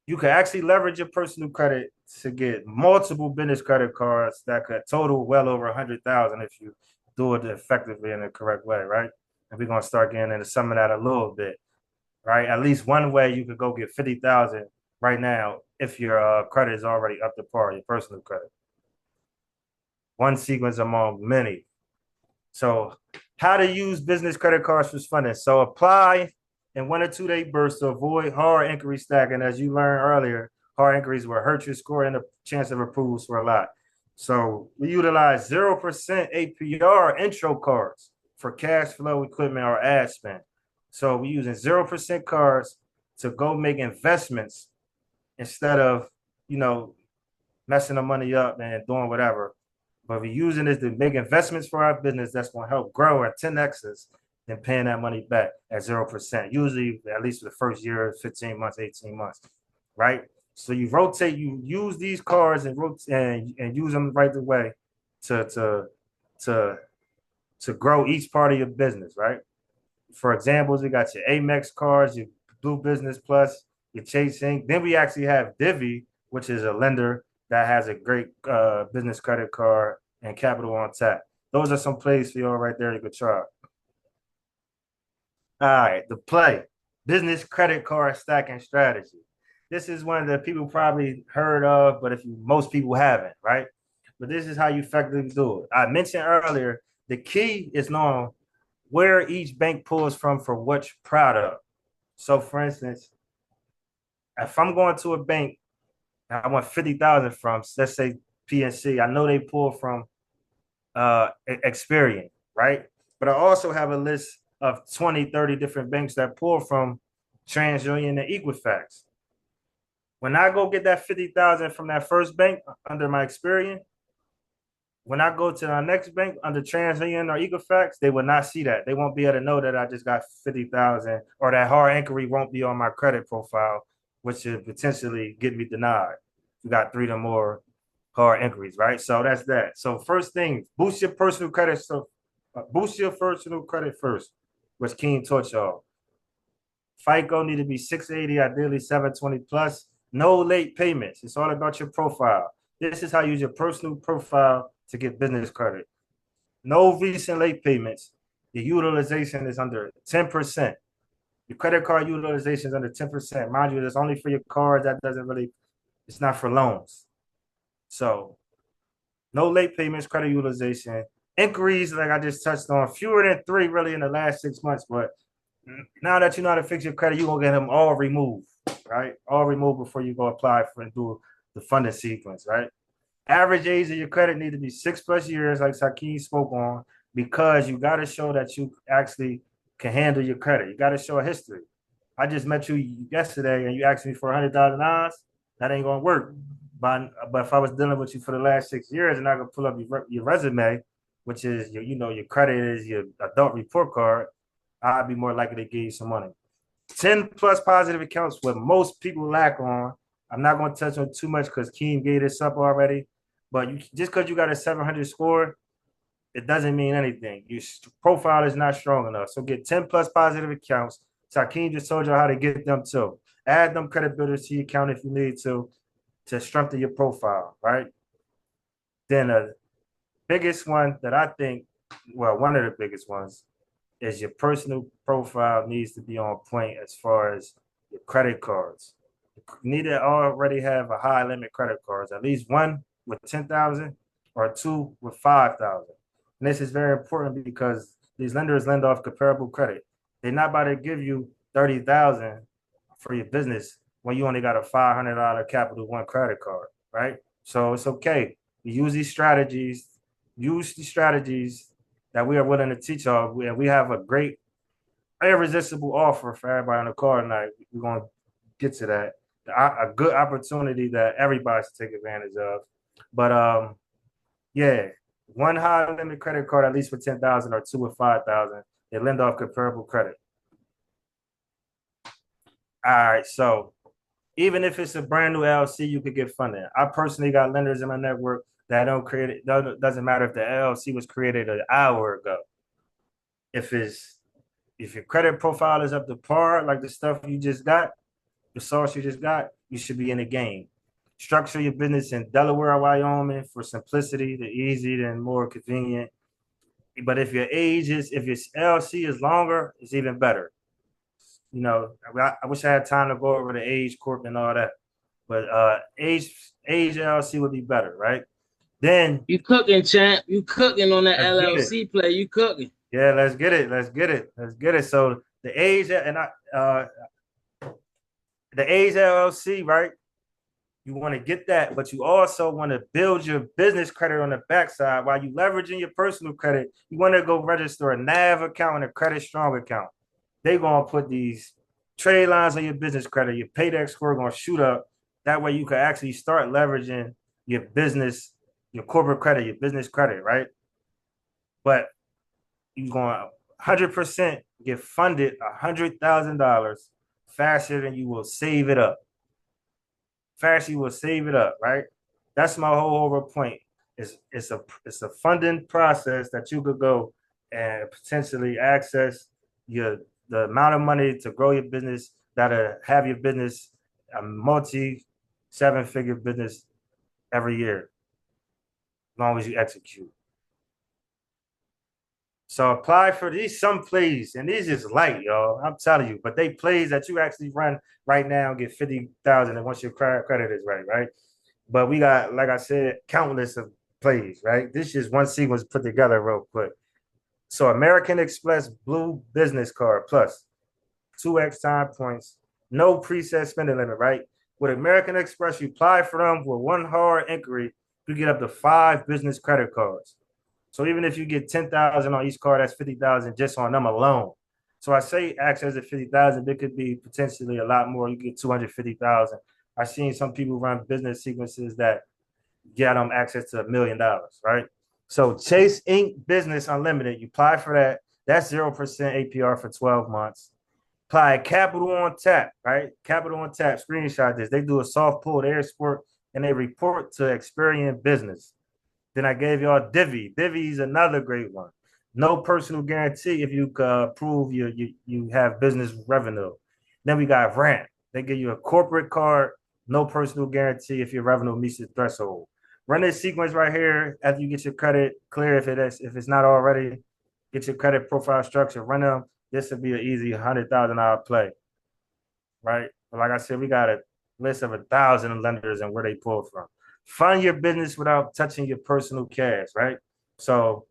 Speaker 2: you can actually leverage your personal credit to get multiple business credit cards that could total well over 100,000 if you do it effectively in the correct way, right? And we're gonna start getting into some of that a little bit, right? At least one way you could go get 50,000 right now if your credit is already up to par, your personal credit. One sequence among many. So, how to use business credit cards for funding. So, apply in 1 or 2 day bursts to avoid hard inquiry stacking. As you learned earlier, hard inquiries will hurt your score and the chance of approvals for a lot. So, we utilize 0% APR intro cards for cash flow equipment or ad spend. So, we're using 0% cards to go make investments instead of, you know, messing the money up and doing whatever. But we're using this to make investments for our business that's going to help grow at 10x's and paying that money back at 0%. Usually, at least for the first year, 15 months, 18 months, right? So you rotate, you use these cards and use them the right way to to to grow each part of your business, right? For examples, we got your Amex cards, your Blue Business Plus, your Chase Ink. Then we actually have Divvy, which is a lender that has a great business credit card and capital on tap. Those are some plays for y'all right there you could try. All right, the play business credit card stacking strategy. This is one that people probably heard of, but most people haven't, right? But this is how you effectively do it. I mentioned earlier the key is knowing where each bank pulls from for which product. So, for instance, if I'm going to a bank and I want 50,000 from, let's say PNC, I know they pull from Experian, right? But I also have a list of 20, 30 different banks that pull from TransUnion, and Equifax. When I go get that 50,000 from that first bank under my Experian, when I go to our next bank under TransUnion or Equifax, they will not see that. They won't be able to know that I just got 50,000, or that hard inquiry won't be on my credit profile, which would potentially get me denied. You got 3 or more hard inquiries, right? So that's that. So first thing, boost your personal credit. So boost your personal credit first, which King taught y'all. FICO need to be 680, ideally 720 plus. No late payments. It's all about your profile. This is how you use your personal profile to get business credit. No recent late payments. Your utilization is under 10%. Your credit card utilization is under 10%. Mind you, that's only for your cards. That doesn't really, it's not for loans. So no late payments, credit utilization. Inquiries, like I just touched on, fewer than 3 really in the last 6 months. But now that you know how to fix your credit, you're going to get them all removed, right? All removed before you go apply for and do the funding sequence, right? Average age of your credit need to be 6+ years, like Sakeem spoke on, because you got to show that you actually can handle your credit. You got to show a history. I just met you yesterday and you asked me for $100,000. That ain't going to work. But if I was dealing with you for the last 6 years and I could pull up your resume, which is your credit is your adult report card, I'd be more likely to give you some money. 10 plus positive accounts, what most people lack on. I'm not going to touch on too much because Keem gave this up already. But just because you got a 700 score, it doesn't mean anything. Your profile is not strong enough. So get 10 plus positive accounts. Sakeem just told you how to get them too. Add them credit builders to your account if you need to strengthen your profile, right? Then the biggest one that I think, well, one of the biggest ones is your personal profile needs to be on point as far as your credit cards. You need to already have a high limit credit cards, at least one with 10,000 or 2 with 5,000. And this is very important because these lenders lend off comparable credit. They're not about to give you 30,000 for your business when you only got a $500 Capital One credit card, right? So it's okay. You use these strategies. Use the strategies that we are willing to teach y'all. And we have a great, irresistible offer for everybody on the call tonight. We're going to get to that. A good opportunity that everybody should take advantage of. But yeah, one high limit credit card, at least for 10,000 or 2 with 5,000. They lend off comparable credit. All right, so even if it's a brand new LLC, you could get funding. I personally got lenders in my network that don't create it. Doesn't matter if the LLC was created an hour ago. If your credit profile is up to par, like the stuff you just got, the sauce you just got, you should be in the game. Structure your business in Delaware or Wyoming for simplicity, the easy and more convenient. But if your LLC is longer, it's even better. I wish I had time to go over the age corp and all that, but age LLC would be better, right? Then
Speaker 4: you cooking, champ. You cooking on that LLC play. You cooking.
Speaker 2: Yeah, let's get it. So the age LLC, right? You want to get that, but you also want to build your business credit on the backside while you leveraging your personal credit. You want to go register a NAV account and a Credit Strong account. They're going to put these trade lines on your business credit. Your paydex score going to shoot up. That way you can actually start leveraging your business, your corporate credit, your business credit, right? But you're going 100% get funded $100,000 faster than you will save it up. Faster you will save it up, right? That's my whole over point. It's a funding process that you could go and potentially access the amount of money to grow your business, that'll have your business a multi 7-figure business every year, as long as you execute. So apply for these some plays, and these is light, y'all. I'm telling you, but they plays that you actually run right now and get 50,000, and once your credit is right? But we got, like I said, countless of plays, right? This is one sequence put together real quick. So American Express Blue Business Card Plus, 2x time points, no preset spending limit, right? With American Express, you apply for them with one hard inquiry, you get up to 5 business credit cards. So even if you get 10,000 on each card, that's 50,000 just on them alone. So I say access to 50,000, there could be potentially a lot more. You get 250,000. I've seen some people run business sequences that get them access to $1 million, right? So Chase Inc. Business Unlimited, you apply for that. That's 0% APR for 12 months. Apply Capital on Tap, right? Capital on Tap, screenshot this. They do a soft pull to Export and they report to Experian Business. Then I gave y'all Divvy. Divvy is another great one. No personal guarantee if you prove you have business revenue. Then we got Ramp. They give you a corporate card, no personal guarantee if your revenue meets the threshold. Run this sequence right here after you get your credit clear. If it's not already, get your credit profile structure. Run them. This would be an easy $100,000 play, right? But like I said, we got a list of 1,000 lenders and where they pull from. Fund your business without touching your personal cash, right? So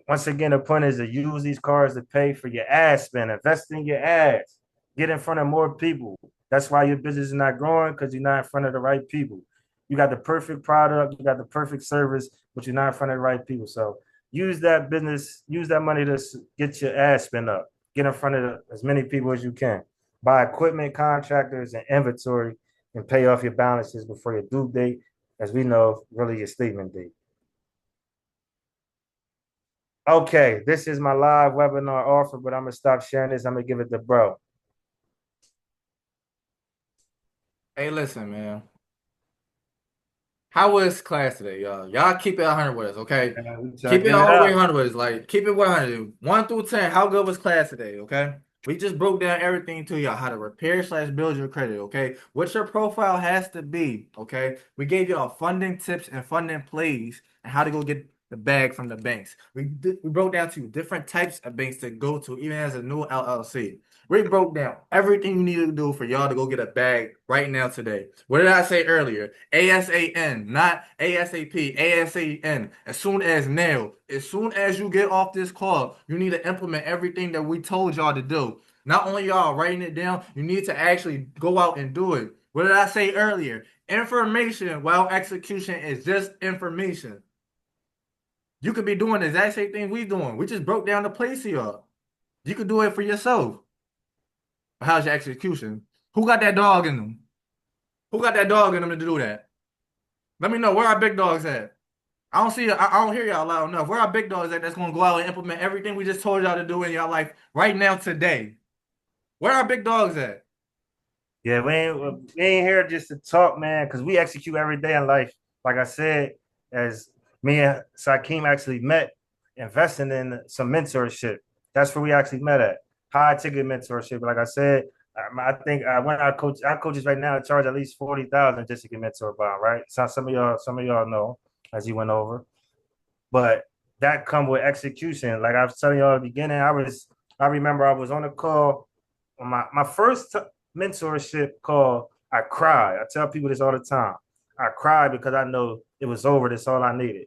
Speaker 2: once again, the point is to use these cards to pay for your ad spend, invest in your ads, get in front of more people. That's why your business is not growing, because you're not in front of the right people. You got the perfect product, you got the perfect service, but you're not in front of the right people. So use that money to get your ad spend up. Get in front of as many people as you can. Buy equipment, contractors, and inventory, and pay off your balances before your due date, as we know, really your statement date. Okay, this is my live webinar offer, but I'm gonna stop sharing this. I'm gonna give it to bro.
Speaker 1: Hey, listen, man. How was class today, y'all? Y'all keep it 100 with us, okay? Keep it all the way 100 with us. Like, keep it 100. 1 through 10, how good was class today, okay? We just broke down everything to y'all, how to repair/build your credit, okay? What your profile has to be, okay? We gave y'all funding tips and funding plays and how to go get the bag from the banks. We broke down to you different types of banks to go to, even as a new LLC. We broke down everything you need to do for y'all to go get a bag right now today. What did I say earlier? ASAN, not ASAP, ASAN. As soon as now. As soon as you get off this call, you need to implement everything that we told y'all to do. Not only y'all writing it down, you need to actually go out and do it. What did I say earlier? Information while execution is just information. You could be doing the exact same thing we doing. We just broke down the place to y'all. You could do it for yourself. How's your execution? Who got that dog in them? Who got that dog in them to do that? Let me know where our big dogs at. I don't hear y'all loud enough. Where our big dogs at that's gonna go out and implement everything we just told y'all to do in y'all life right now today? Where our big dogs at?
Speaker 2: Yeah, we ain't here just to talk, man, because we execute every day in life. Like I said, as me and Sakeem actually met investing in some mentorship. That's where we actually met at. High ticket mentorship. Like I said, I think when our coaches right now charge at least 40,000 just to get mentored by, right? So some of y'all know, as you went over. But that come with execution. Like I was telling y'all at the beginning, I remember I was on a call on my first mentorship call. I cried. I tell people this all the time. I cried because I know it was over. That's all I needed.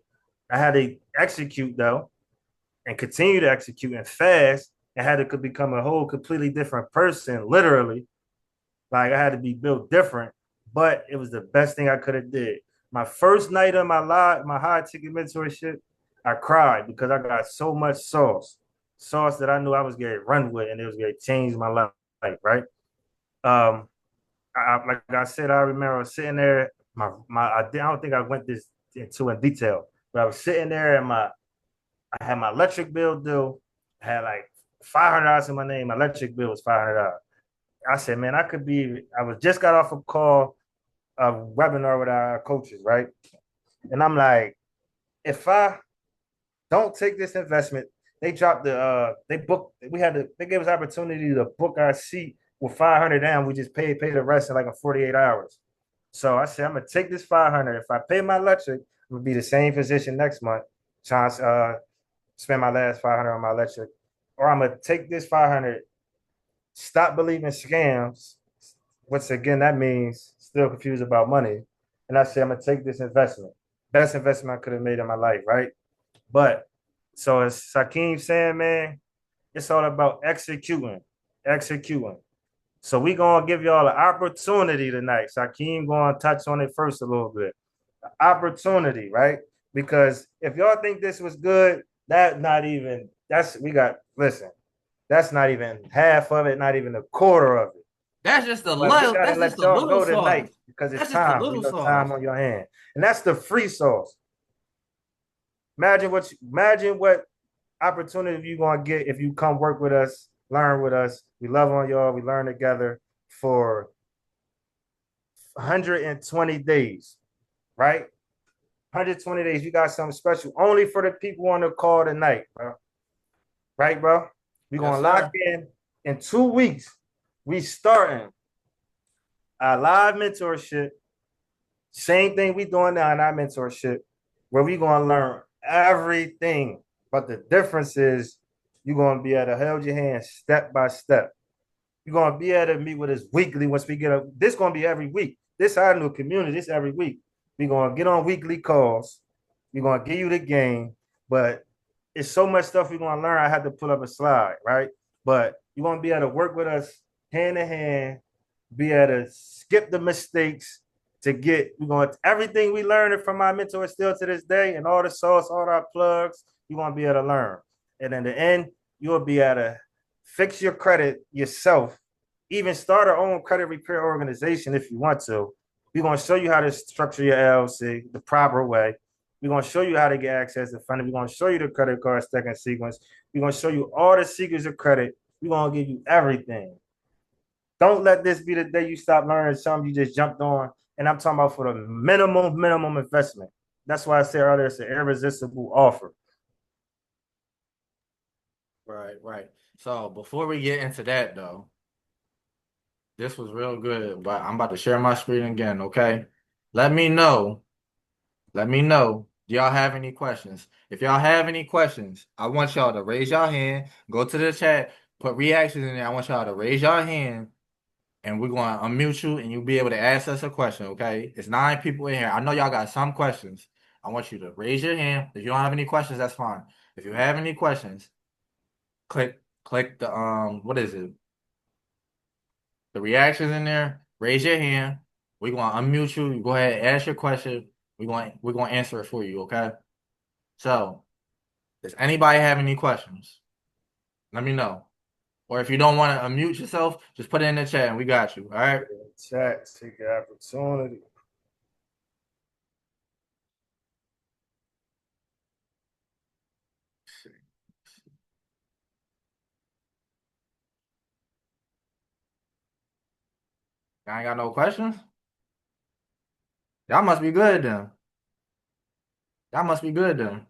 Speaker 2: I had to execute though, and continue to execute and fast, and had to become a whole completely different person, literally. Like I had to be built different, but it was the best thing I could have did. My first night of my high ticket mentorship, I cried because I got so much sauce that I knew I was getting run with, and it was going to change my life, right? Like I said, I remember I was sitting there. I don't think I went into in detail, but I was sitting there and I had my electric bill due. I had like $500 in my name. My electric bill was $500. I said, man, I was just got off a call, a webinar with our coaches, right? And I'm like, if I don't take this investment, they dropped they gave us opportunity to book our seat with 500 down. We just pay the rest in like 48 hours. So I said, I'm gonna take this 500. If I pay my electric, I'm gonna be the same position next month. Trying to spend my last 500 on my electric, or I'm gonna take this 500, stop believing scams. Once again, that means still confused about money. And I said, I'm gonna take this investment. Best investment I could have made in my life, right? But so as Sakeem saying, man, it's all about executing. So we gonna give y'all an opportunity tonight. Sakeem gonna touch on it first a little bit. Opportunity, right? Because if y'all think this was good, listen. That's not even half of it, not even a quarter of it.
Speaker 1: That's just a
Speaker 2: But we
Speaker 1: little.
Speaker 2: gotta
Speaker 1: That's just
Speaker 2: let
Speaker 1: a
Speaker 2: y'all
Speaker 1: little
Speaker 2: go
Speaker 1: sauce.
Speaker 2: tonight because it's
Speaker 1: That's just a
Speaker 2: time. You
Speaker 1: little
Speaker 2: know, time
Speaker 1: sauce.
Speaker 2: on your hand, and that's the free sauce. Imagine what opportunity you gonna get if you come work with us, learn with us. We love on y'all. We learn together for 120 days, right? 120 days. You got something special only for the people on the call tonight, bro. Right, bro? We're
Speaker 1: Yes,
Speaker 2: gonna lock
Speaker 1: sir.
Speaker 2: in 2 weeks. We starting our live mentorship. Same thing we doing now in our mentorship, where we gonna learn everything. But the difference is you're gonna be able to hold your hand step by step. You're gonna be able to meet with us weekly once we get up. This gonna be every week. This our new community. This every week. We're gonna get on weekly calls. We're gonna give you the game, but it's so much stuff we're gonna learn. I had to pull up a slide, right? But you're gonna be able to work with us hand in hand, be able to skip the mistakes to get we're going to everything we learned from my mentor still to this day, and all the sauce, all our plugs, you're gonna be able to learn. And in the end, you'll be able to fix your credit yourself, even start our own credit repair organization if you want to. We're going to show you how to structure your LLC the proper way. We're going to show you how to get access to funding. We're going to show you the credit card stacking sequence. We're going to show you all the secrets of credit. We're going to give you everything. Don't let this be the day you stop learning something you just jumped on. And I'm talking about for the minimum investment. That's why I said earlier it's an irresistible offer.
Speaker 1: Right, right. So before we get into that though, this was real good, but I'm about to share my screen again, okay? Let me know. Let me know. Do y'all have any questions? If y'all have any questions, I want y'all to raise your hand, go to the chat, put reactions in there. I want y'all to raise your hand and we're going to unmute you and you'll be able to ask us a question, okay? It's 9 people in here. I know y'all got some questions. I want you to raise your hand. If you don't have any questions, that's fine. If you have any questions, click the what is it? The reactions in there. Raise your hand. We're gonna unmute you. You go ahead, ask your question. We're gonna answer it for you, okay? So, does anybody have any questions? Let me know. Or if you don't want to unmute yourself, just put it in the chat and we got you. All right.
Speaker 2: Chat, take your opportunity.
Speaker 1: Y'all ain't got no questions? Y'all must be good then. Y'all must be good then.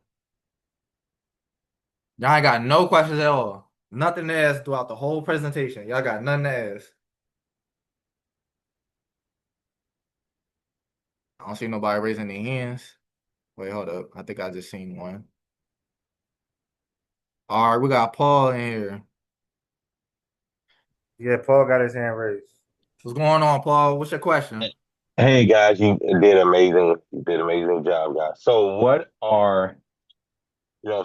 Speaker 1: Y'all ain't got no questions at all. Nothing to ask throughout the whole presentation. Y'all got nothing to ask. I don't see nobody raising their hands. Wait, hold up. I think I just seen one. All right, we got Paul in here.
Speaker 2: Yeah, Paul got his hand raised.
Speaker 1: What's going on, Paul? What's your question?
Speaker 5: Hey guys, you did amazing. You did amazing job, guys. So, what are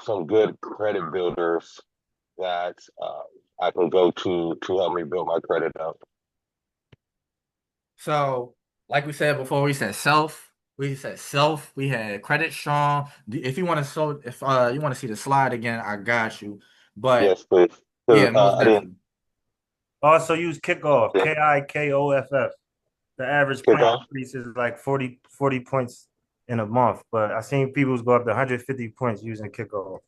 Speaker 5: some good credit builders that I can go to help me build my credit up?
Speaker 1: So, like we said before, we said self. We said self. We had credit strong. If you want to if you want to see the slide again, I got you. But
Speaker 5: Yes, please.
Speaker 1: yeah,
Speaker 5: 'Cause,
Speaker 1: most
Speaker 5: I didn't
Speaker 1: definitely.
Speaker 2: Also use kickoff,
Speaker 5: yeah,
Speaker 2: KIKOFF. The average
Speaker 5: kick
Speaker 2: point
Speaker 5: off.
Speaker 2: increase is like 40 points in a month, but I seen people go up to 150 points using kickoff.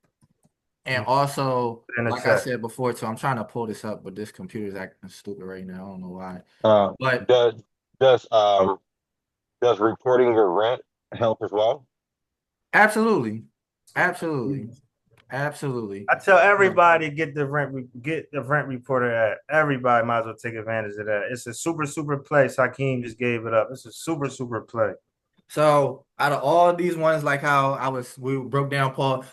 Speaker 1: And also,
Speaker 2: In the
Speaker 1: like I
Speaker 2: chat.
Speaker 1: said before, too, I'm trying to pull this up, but this computer's acting stupid right now. I don't know why.
Speaker 5: Uh,
Speaker 1: But
Speaker 5: does does um does reporting your rent help as well?
Speaker 1: absolutely, absolutely, absolutely.
Speaker 2: I tell everybody get the rent reporter at. Everybody might as well take advantage of that. It's a super play. Hakeem just gave it up. It's a super play.
Speaker 1: So out of all these ones, like how we broke down Paul.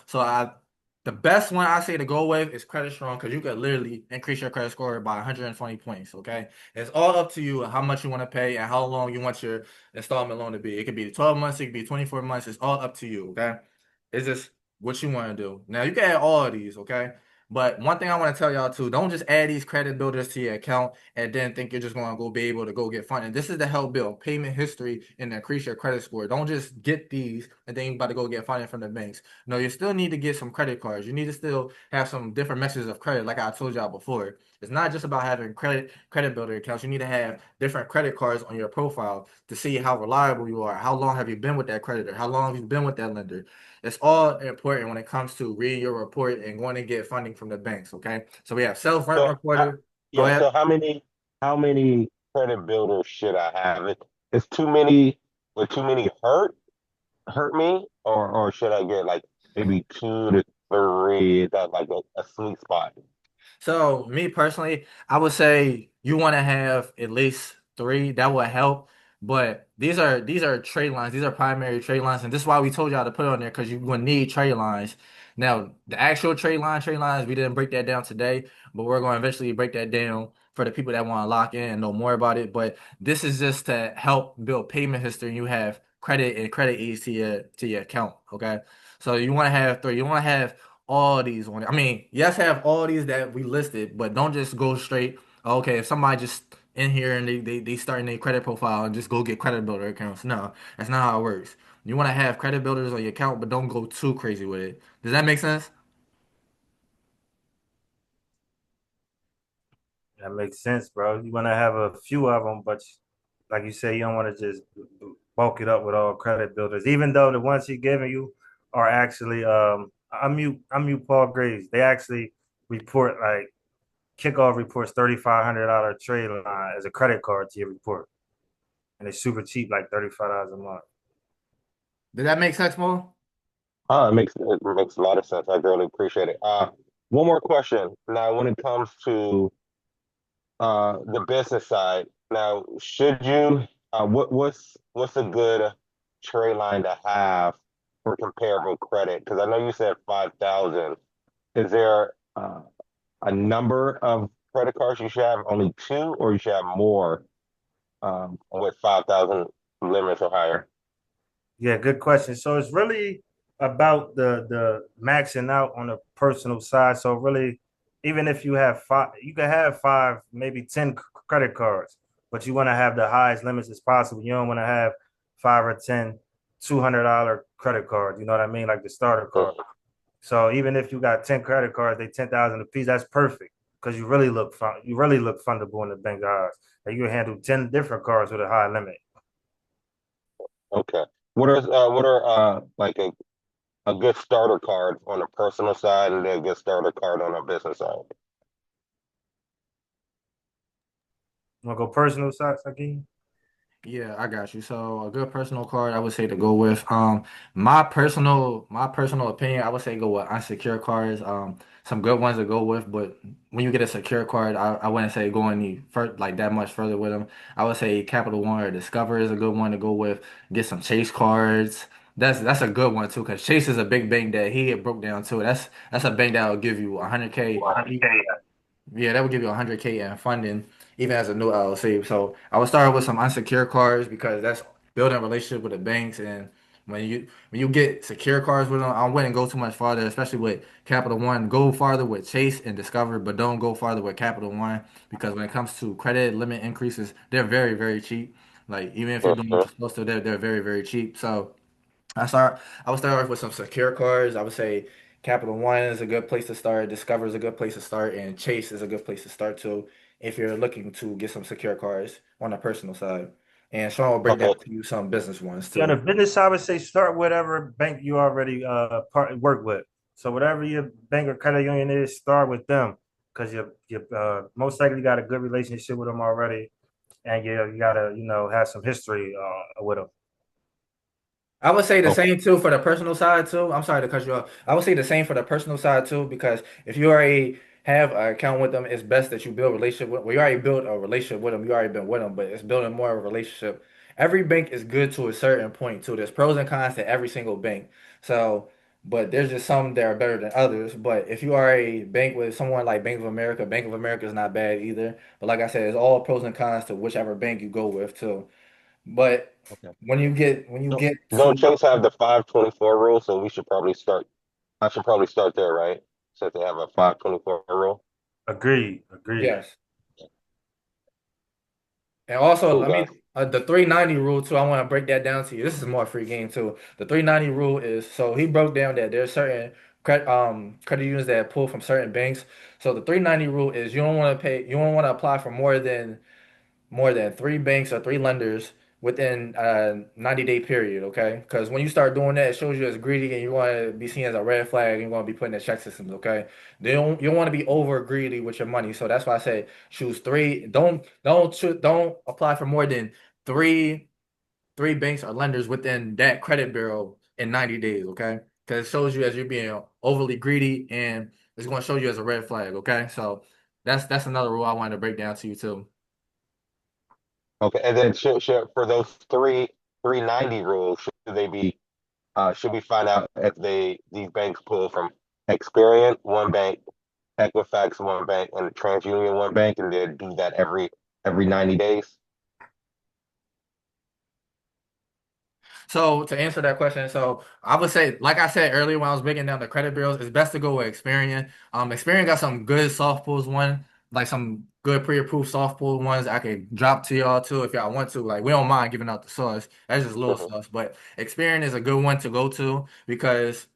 Speaker 1: The best one I say to go with is Credit Strong because you could literally increase your credit score by 120 points. Okay, it's all up to you how much you want to pay and how long you want your installment loan to be. It could be 12 months, it could be 24 months. It's all up to you. Okay, it's just what you want to do. Now you can add all of these. Okay, But one thing I want to tell y'all too, don't just add these credit builders to your account and then think you're just going to go be able to go get funding. This is to help build payment history and increase your credit score. Don't just get these and then you're about to go get funding from the banks. No, you still need to get some credit cards. You need to still have some different messages of credit, like I told y'all before. It's not just about having credit builder accounts. You need to have different credit cards on your profile to see how reliable you are. How long have you been with that creditor? How long have you been with that lender? It's all important when it comes to reading your report and going to get funding from the banks. Okay, so we have self-rent
Speaker 5: So,
Speaker 1: reporter. Go
Speaker 5: yeah.
Speaker 1: ahead.
Speaker 5: So how many credit builders should I have? It's too many. Would too many hurt me, or should I get like maybe 2 to 3? Is that like a sweet spot?
Speaker 1: So me personally, I would say you want to have at least three. That would help. But these are trade lines. These are primary trade lines, and this is why we told y'all to put it on there because you're gonna need trade lines. Now, the actual trade lines, we didn't break that down today, but we're going to eventually break that down for the people that want to lock in and know more about it. But this is just to help build payment history. And you have credit and credit ease to your account. Okay, so you want to have three. You want to have all these on it. I mean, yes, have all these that we listed, but don't just go straight. Okay, if somebody just in here and they starting their credit profile and just go get credit builder accounts. No, that's not how it works. You want to have credit builders on your account, but don't go too crazy with it. Does that make sense?
Speaker 2: That makes sense, bro. You want to have a few of them, but like you say, you don't want to just bulk it up with all credit builders. Even though the ones he giving you are actually, I'm mute Paul Graves. They actually report like kickoff reports $3,500 trade line as a credit card to your report, and it's super cheap, like $35 a month.
Speaker 1: Did that make sense, Mo?
Speaker 5: It makes a lot of sense. I really appreciate it. One more question. Now, when it comes to the business side, now should you what's a good trade line to have for comparable credit? Because I know you said 5,000. Is there a number of credit cards you should have? Only two, or you should have more with 5,000 limits or higher?
Speaker 2: Yeah, good question. So it's really about the maxing out on the personal side. So really, even if you have five, you can have five, maybe 10 credit cards, but you want to have the highest limits as possible. You don't want to have five or 10 $200 credit cards. You know what I mean? Like the starter card.
Speaker 5: Mhm.
Speaker 2: So even if you got 10 credit cards, they 10,000 a piece, that's perfect because you really look fundable in the bank eyes. Like you can handle 10 different cards with a high limit.
Speaker 5: Okay. What are like a good starter card on the personal side and then a good starter card on the business side?
Speaker 2: You want to go personal side, Saki?
Speaker 1: Yeah, I got you. So a good personal card, I would say to go with. My personal opinion, I would say go with unsecured cards. Some good ones to go with, but when you get a secure card, I wouldn't say go any further like that much further with them. I would say Capital One or Discover is a good one to go with. Get some Chase cards. That's a good one too, because Chase is a big bank that he had broke down too. That's a bank that will give you 100K. Yeah, that would give you 100K in funding, even as a new LLC. So I would start with some unsecured cards because that's building a relationship with the banks. And when you get secure cards with them, I wouldn't go too much farther, especially with Capital One. Go farther with Chase and Discover, but don't go farther with Capital One because when it comes to credit limit increases, they're very, very cheap. Like even if you're doing what
Speaker 5: Mhm.
Speaker 1: you're supposed to, they're very, very cheap. So. I would start off with some secure cards. I would say Capital One is a good place to start, Discover is a good place to start, and Chase is a good place to start too if you're looking to get some secure cards on the personal side. And Sean will break down
Speaker 5: Okay.
Speaker 1: to you some business ones
Speaker 2: Yeah, on the
Speaker 1: too.
Speaker 2: business side, I would say start whatever bank you already work with. So whatever your bank or credit union is, start with them because you most likely got a good relationship with them already, and you gotta have some history with them.
Speaker 1: I would say the
Speaker 5: Okay.
Speaker 1: same too for the personal side too. I'm sorry to cut you off. I would say the same for the personal side too, because if you already have an account with them, it's best that you build a relationship with. Well, you already built a relationship with them. You already been with them, but it's building more of a relationship. Every bank is good to a certain point too. There's pros and cons to every single bank. So, but there's just some that are better than others. But if you are a bank with someone like Bank of America is not bad either. But like I said, it's all pros and cons to whichever bank you go with too. But
Speaker 5: Okay. So
Speaker 1: when you get
Speaker 5: don't
Speaker 1: to
Speaker 5: Chase have the 524 rule? So we should probably start. I should probably start there, right? since they have a 524 rule.
Speaker 2: Agreed.
Speaker 1: Yes. And also,
Speaker 5: Cool,
Speaker 1: let me
Speaker 5: guys.
Speaker 1: the 390 rule too. I want to break that down to you. This is more free game too. The 390 rule is so he broke down that there's certain credit unions that pull from certain banks. So the 390 rule is you don't want to apply for more than three banks or three lenders within a 90-day period, okay? Because when you start doing that, it shows you as greedy and you want to be seen as a red flag and you want to be put in the check systems, okay? You don't want to be over greedy with your money. So that's why I say choose three. Don't apply for more than three three banks or lenders within that credit bureau in 90 days, okay? Because it shows you as you're being overly greedy and it's going to show you as a red flag, okay? So that's another rule I wanted to break down to you too.
Speaker 5: Okay, and then should for those 390 rules, should we find out if these banks pull from Experian, one bank, Equifax, one bank, and TransUnion, one bank, and they do that every 90 days?
Speaker 1: So to answer that question, so I would say, like I said earlier when I was breaking down the credit bureaus, it's best to go with Experian. Experian got some good soft pulls one, like some good pre-approved soft pull ones I could drop to y'all too if y'all want to. Like we don't mind giving out the sauce. That's just little
Speaker 5: Mhm.
Speaker 1: sauce, but Experian is a good one to go to because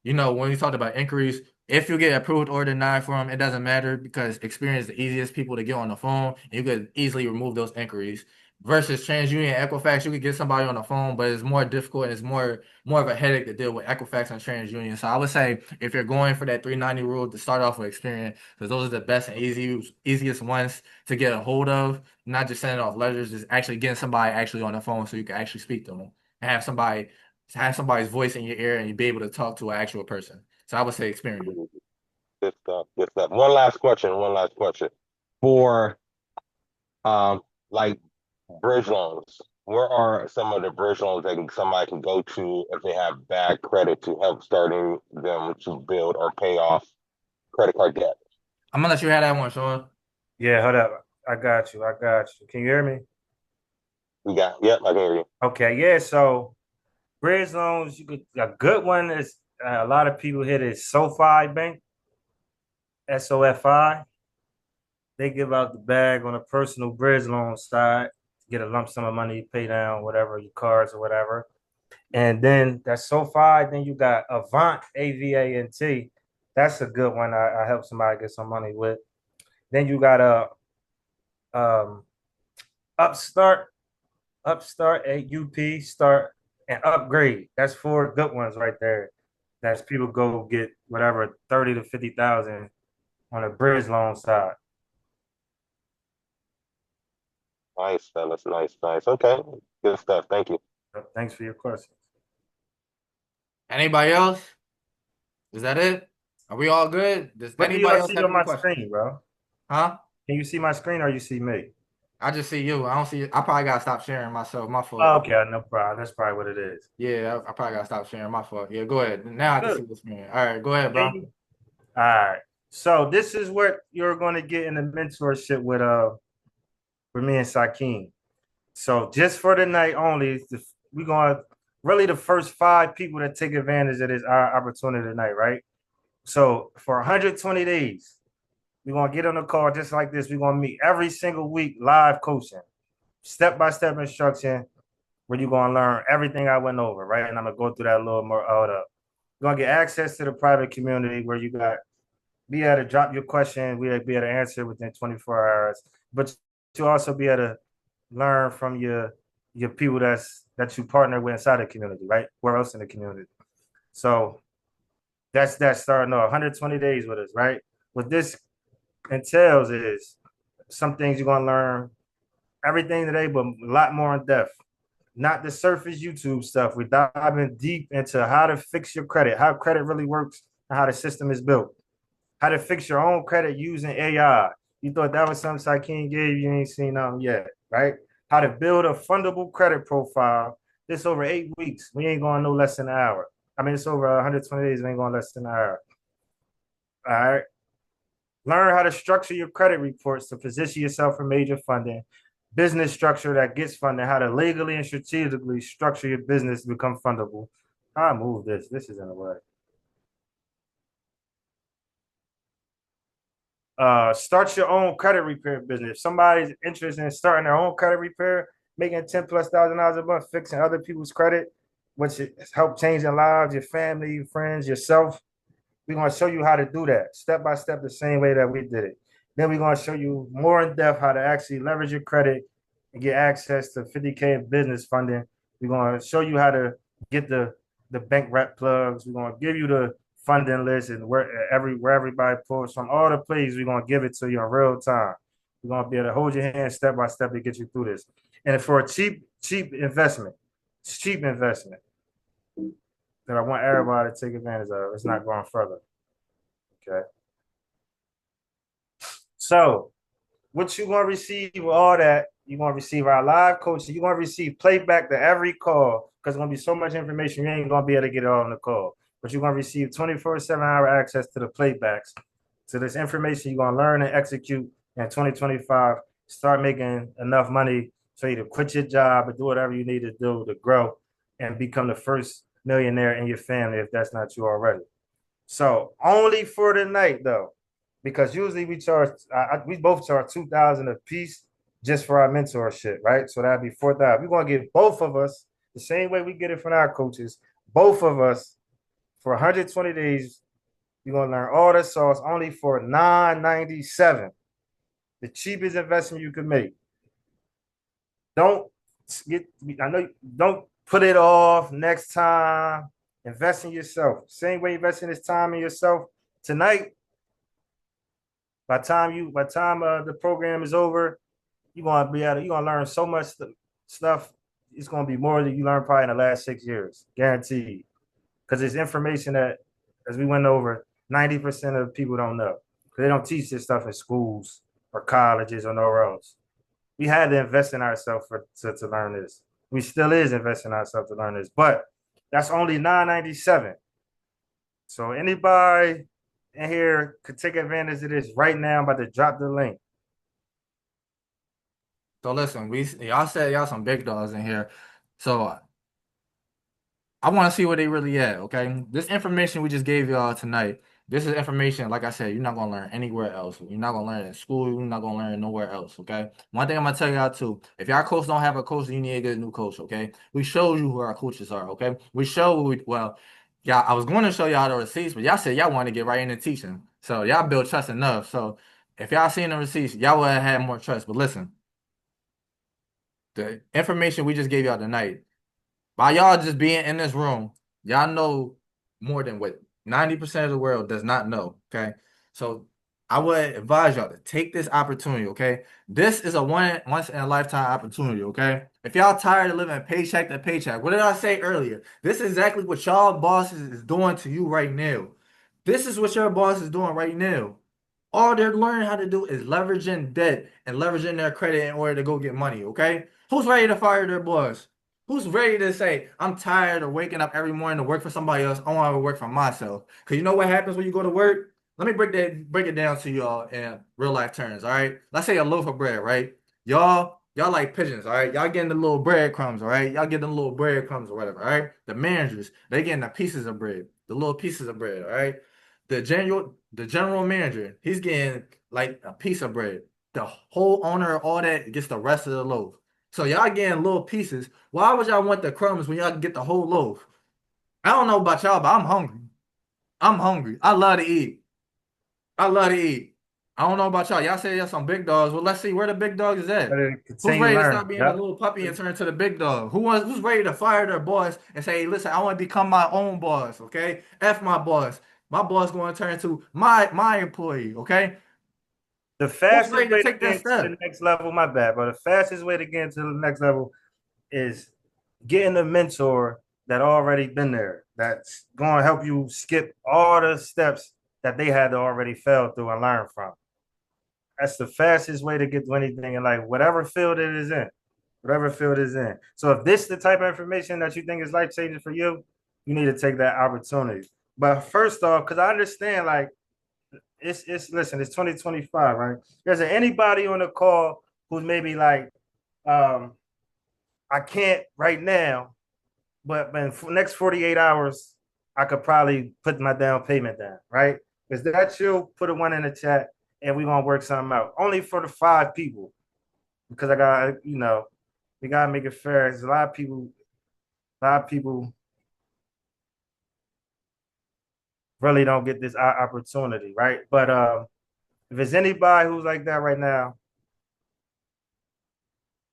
Speaker 1: when you talked about inquiries, if you get approved or denied for them, it doesn't matter because Experian is the easiest people to get on the phone. And you could easily remove those inquiries. Versus TransUnion and Equifax, you could get somebody on the phone, but it's more difficult and it's more of a headache to deal with Equifax and TransUnion. So I would say if you're going for that 390 rule, to start off with Experian, because those are the best and easiest ones to get a hold of. Not just sending off letters, just actually getting somebody actually on the phone so you can actually speak to them and have somebody's voice in your ear and you be able to talk to an actual person. So I would say Experian.
Speaker 5: Good stuff. Good stuff. One last question. One last question. For like bridge loans, where are some of the bridge loans that somebody can go to if they have bad credit to help starting them to build or pay off credit card debt?
Speaker 1: I'm gonna let you have that one, Sean.
Speaker 2: Yeah, hold up. I got you. Can you hear me?
Speaker 5: Yep, I can hear you.
Speaker 2: Okay, yeah. So bridge loans, a good one is a lot of people hit is SoFi Bank, SOFI. They give out the bag on a personal bridge loan side, get a lump sum of money, pay down whatever your cards or whatever. And then that's SoFi. Then you got Avant, AVANT. That's a good one. I help somebody get some money with. Then you got a Upstart, AUP, Start, and Upgrade. That's four good ones right there. That's people go get whatever 30 to 50,000 on a bridge loan side.
Speaker 5: Nice, fellas. Nice, nice. Okay. Good stuff. Thank you.
Speaker 2: Thanks for your questions.
Speaker 1: Anybody else? Is that it? Are we all good? Does
Speaker 2: What do y'all
Speaker 1: anybody else
Speaker 2: see
Speaker 1: have
Speaker 2: on
Speaker 1: any
Speaker 2: my
Speaker 1: questions?
Speaker 2: screen, bro?
Speaker 1: Huh?
Speaker 2: Can you see my screen or you see me?
Speaker 1: I just see you. I don't see. I probably gotta stop sharing myself. My
Speaker 2: Oh,
Speaker 1: fault.
Speaker 2: okay, no problem. That's probably what it is.
Speaker 1: Yeah, I probably gotta stop sharing. My fault. Yeah, go ahead. Now I can see
Speaker 2: Good.
Speaker 1: the screen. All right, go ahead, bro.
Speaker 2: All right. So this is what you're going to get in the mentorship with me and Sakeem. So just for the night only, we're going to really the first five people that take advantage of this our opportunity tonight, right? So for 120 days, we're going to get on the call just like this. We're going to meet every single week live coaching, step-by-step instruction where you're going to learn everything I went over, right? And I'm going to go through that a little more. Hold up. You're going to get access to the private community where you got be able to drop your question. We'll be able to answer within 24 hours. But you also be able to learn from your people that you partner with inside the community, right? Where else in the community? So that's starting off 120 days with us, right? What this entails is some things you're gonna learn everything today, but a lot more in depth. Not the surface YouTube stuff. We're diving deep into how to fix your credit, how credit really works, and how the system is built. How to fix your own credit using AI. You thought that was something Sakeem gave you, ain't seen nothing yet, right? How to build a fundable credit profile. This over 8 weeks. We ain't going no less than an hour. I mean, it's over 120 days. We ain't going less than an hour. All right. Learn how to structure your credit reports to position yourself for major funding. Business structure that gets funded. How to legally and strategically structure your business to become fundable. I move this. This is in the way. Start your own credit repair business. If somebody's interested in starting their own credit repair, making 10,000+ a month, fixing other people's credit, which help change their lives, your family, your friends, yourself. We're gonna show you how to do that step by step, the same way that we did it. Then we're gonna show you more in depth how to actually leverage your credit and get access to 50K in business funding. We're gonna show you how to get the bank rep plugs. We're gonna give you the funding list and where everybody pulls from all the places. We're gonna give it to you in real time. We're gonna be able to hold your hand step by step to get you through this. And for a cheap investment, it's cheap investment that I want everybody to take advantage of. It's not going further. Okay. So what you're gonna receive with all that, you're gonna receive our live coaching, you're gonna receive playback to every call because there's gonna be so much information you ain't gonna be able to get it all on the call. But you're gonna receive 24/7 access to the playbacks. So this information you're gonna learn and execute in 2025. Start making enough money for you to quit your job and do whatever you need to do to grow and become the first millionaire in your family if that's not you already. So only for the night though, because usually we both charge 2,000 a piece just for our mentorship, right? So that'd be 4,000. We're gonna give both of us the same way we get it from our coaches, both of us for 120 days. You're gonna learn all the sauce only for $997, the cheapest investment you can make. Don't get, I know, don't put it off next time. Invest in yourself. Same way investing this time in yourself tonight. By time the program is over, you're gonna learn so much stuff. It's gonna be more than you learned probably in the last 6 years, guaranteed. Because it's information that, as we went over, 90% of people don't know. They don't teach this stuff in schools or colleges or nowhere else. We had to invest in ourselves to learn this. We still is investing in ourselves to learn this, but that's only $997. So anybody in here could take advantage of this right now. I'm about to drop the link.
Speaker 1: So listen, y'all said y'all some big dogs in here. So I want to see where they really at, okay? This information we just gave y'all tonight, this is information, like I said, you're not gonna learn anywhere else. You're not gonna learn it in school, you're not gonna learn it nowhere else, okay? One thing I'm gonna tell y'all too, if y'all coach don't have a coach, you need to get a new coach, okay? We showed you who our coaches are, okay? Yeah, I was going to show y'all the receipts, but y'all said y'all want to get right into teaching. So y'all build trust enough. So if y'all seen the receipts, y'all would have had more trust. But listen, the information we just gave y'all tonight, by y'all just being in this room, y'all know more than what 90% of the world does not know. Okay. So I would advise y'all to take this opportunity. Okay. This is a once in a lifetime opportunity. Okay. If y'all tired of living paycheck to paycheck, what did I say earlier? This is exactly what y'all bosses is doing to you right now. This is what your boss is doing right now. All they're learning how to do is leveraging debt and leveraging their credit in order to go get money. Okay. Who's ready to fire their boss? Who's ready to say, I'm tired of waking up every morning to work for somebody else. I want to work for myself. Because you know what happens when you go to work? Let me break it down to y'all in real life terms. All right. Let's say a loaf of bread, right? Y'all like pigeons, all right? Y'all getting the little breadcrumbs, all right? Y'all getting the little breadcrumbs or whatever, all right? The managers, they getting the pieces of bread, the little pieces of bread, all right? The general manager, he's getting like a piece of bread. The whole owner of all that gets the rest of the loaf. So y'all getting little pieces. Why would y'all want the crumbs when y'all can get the whole loaf? I don't know about y'all, but I'm hungry. I'm hungry. I love to eat. I love to eat. I don't know about y'all. Y'all say y'all some big dogs. Well, let's see where the big dog is at.
Speaker 2: Better
Speaker 1: Who's
Speaker 2: continue
Speaker 1: ready to
Speaker 2: learning.
Speaker 1: stop being a
Speaker 2: Yep.
Speaker 1: little puppy and turn to the big dog? Who's ready to fire their boss and say, hey, listen, I want to become my own boss, okay? F my boss. My boss going to turn to my employee, okay?
Speaker 2: The
Speaker 1: Who's
Speaker 2: fastest
Speaker 1: ready to
Speaker 2: way to
Speaker 1: take that
Speaker 2: get to the
Speaker 1: step?
Speaker 2: next level, my bad, but the fastest way to get into the next level is getting a mentor that already been there, that's going to help you skip all the steps that they had to already fail through and learn from. That's the fastest way to get to anything in life, whatever field it is in, whatever field it is in. So if this is the type of information that you think is life changing for you, you need to take that opportunity. But first off, because I understand, like, it's listen, it's 2025, right? There's anybody on the call who's maybe like, I can't right now, but in the next 48 hours, I could probably put my down payment down, right? Is that you? Put a one in the chat. and we're gonna work something out. Only for the 5 people. Because I got, we gotta make it fair. There's a lot of people really don't get this opportunity, right? But if there's anybody who's like that right now,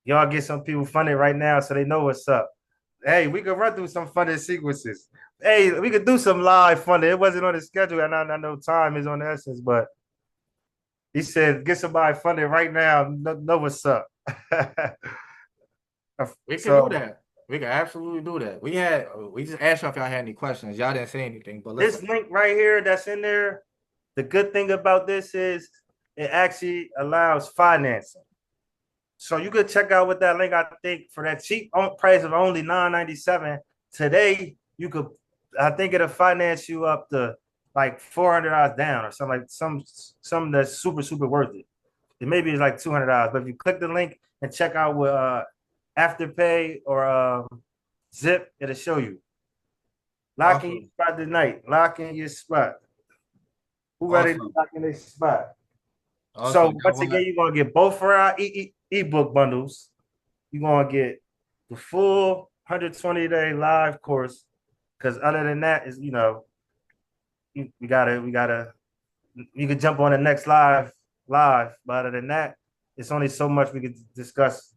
Speaker 2: y'all get some people funded right now so they know what's up. Hey, we could run through some funded sequences. Hey, we could do some live funding. It wasn't on the schedule. I know time is on the essence, but he said get somebody funded right now. Know what's up.
Speaker 1: We can
Speaker 2: So
Speaker 1: do that. We can absolutely do that. We just asked y'all if y'all had any questions. Y'all didn't say anything, but
Speaker 2: this
Speaker 1: listen.
Speaker 2: link right here that's in there, the good thing about this is it actually allows financing. So you could check out with that link. I think for that cheap price of only $9.97 today, you could. I think it'll finance you up to like $400 down or something like some that's super worth it. It maybe it's like $200, but if you click the link and check out with Afterpay or Zip, it'll show you. Lock in your
Speaker 1: Awesome.
Speaker 2: spot tonight. Lock in your spot. Who ready to
Speaker 1: Awesome.
Speaker 2: lock in their spot? So
Speaker 1: Awesome.
Speaker 2: once again, you're gonna get both of our ebook bundles. You're gonna get the full 120-day live course. Because other than that, is we gotta you could jump on the next live. But other than that, it's only so much we could discuss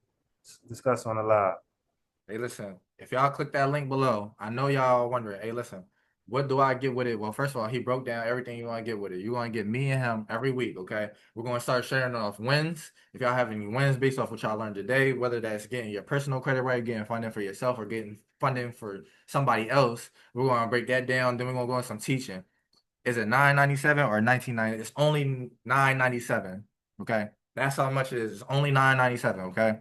Speaker 2: on the live.
Speaker 1: Hey, listen, if y'all click that link below, I know y'all wondering, hey, listen, what do I get with it? Well, first of all, he broke down everything you want to get with it. You're going to get me and him every week, okay? We're going to start sharing off wins. If y'all have any wins based off what y'all learned today, whether that's getting your personal credit right, getting funding for yourself, or getting funding for somebody else, we're going to break that down. Then we're going to go into some teaching. Is it $9.97 or $19.90? It's only $9.97, okay? That's how much it is. It's only $9.97, okay?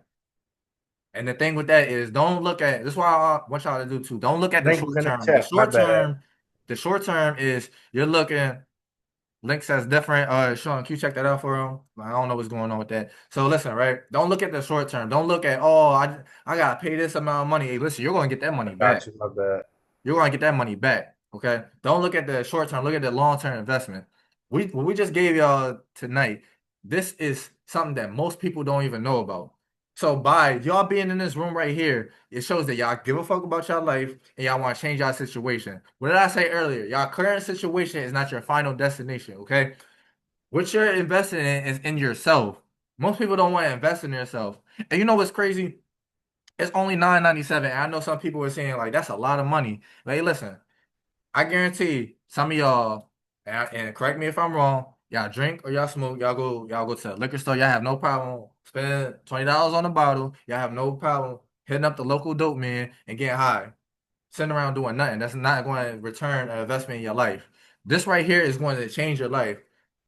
Speaker 1: And the thing with that is, don't look at. This is why I want y'all to do too. Don't look at the
Speaker 2: Link is
Speaker 1: short
Speaker 2: in the
Speaker 1: term. The
Speaker 2: chat. My
Speaker 1: short
Speaker 2: bad.
Speaker 1: term, the short term is you're looking. Link says different. Sean, can you check that out for him? I don't know what's going on with that. So listen, right? Don't look at the short term. Don't look at I gotta pay this amount of money. Hey, listen, you're gonna get that money
Speaker 2: Got
Speaker 1: back.
Speaker 2: you. My bad.
Speaker 1: You're gonna get that money back. Okay. Don't look at the short term. Look at the long term investment. What we just gave y'all tonight. This is something that most people don't even know about. So by y'all being in this room right here, it shows that y'all give a fuck about y'all life and y'all want to change y'all situation. What did I say earlier? Y'all current situation is not your final destination. Okay. What you're investing in is in yourself. Most people don't want to invest in themselves. And you know what's crazy? It's only $9.97. I know some people are saying like that's a lot of money. But hey, listen, I guarantee some of y'all, and correct me if I'm wrong, y'all drink or y'all smoke, y'all go to the liquor store, y'all have no problem spending $20 on a bottle, y'all have no problem hitting up the local dope man and getting high, sitting around doing nothing. That's not going to return an investment in your life. This right here is going to change your life.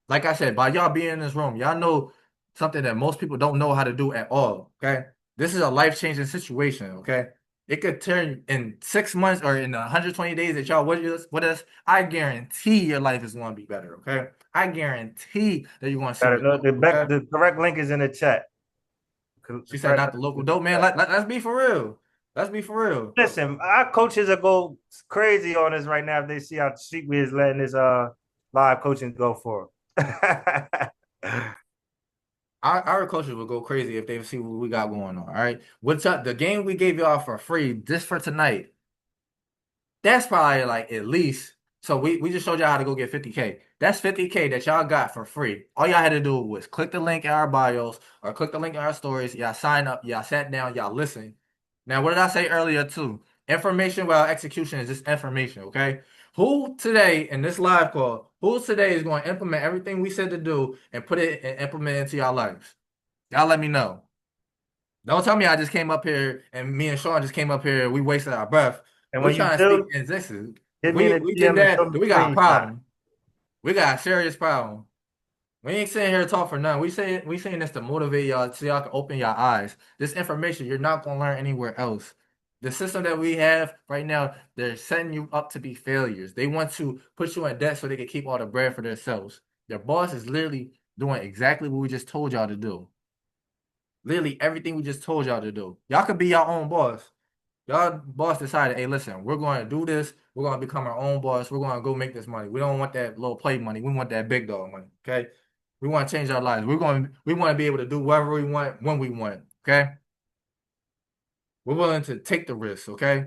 Speaker 1: Like I said, by y'all being in this room, y'all know something that most people don't know how to do at all. Okay. This is a life-changing situation. Okay. It could turn in 6 months or in 120 days that y'all with us. I guarantee your life is going to be better. Okay. I guarantee that you're going to see
Speaker 2: Got it. No,
Speaker 1: results. Okay.
Speaker 2: the correct link is in the chat.
Speaker 1: She said, not the local dope man. Let's be for real. Let's be for real.
Speaker 2: Listen, our coaches will go crazy on us right now if they see how cheap we is letting this live coaching go for.
Speaker 1: Our coaches would go crazy if they see what we got going on. All right. What's up? The game we gave y'all for free just for tonight. That's probably like at least. So we just showed y'all how to go get 50K. That's 50K that y'all got for free. All y'all had to do was click the link in our bios or click the link in our stories. Y'all sign up. Y'all sat down. Y'all listen. Now, what did I say earlier too? Information without execution is just information. Okay. Who today in this live call? Who today is going to implement everything we said to do and put it and implement it into y'all lives? Y'all let me know. Don't tell me I just came up here and me and Sean just came up here. We wasted our breath.
Speaker 2: And
Speaker 1: We
Speaker 2: when you
Speaker 1: trying to speak
Speaker 2: do,
Speaker 1: existence. If
Speaker 2: hit me in the
Speaker 1: we did
Speaker 2: DM and show
Speaker 1: that,
Speaker 2: me
Speaker 1: then we got a
Speaker 2: screenshot.
Speaker 1: problem. We got a serious problem. We ain't sitting here to talk for nothing. We saying this to motivate y'all so y'all can open your eyes. This information you're not gonna learn anywhere else. The system that we have right now, they're setting you up to be failures. They want to put you in debt so they can keep all the bread for themselves. Their boss is literally doing exactly what we just told y'all to do. Literally everything we just told y'all to do. Y'all could be your own boss. Y'all boss decided, hey, listen, we're going to do this. We're going to become our own boss. We're going to go make this money. We don't want that little play money. We want that big dog money. Okay. We want to change our lives. We want to be able to do whatever we want when we want. Okay. We're willing to take the risk. Okay.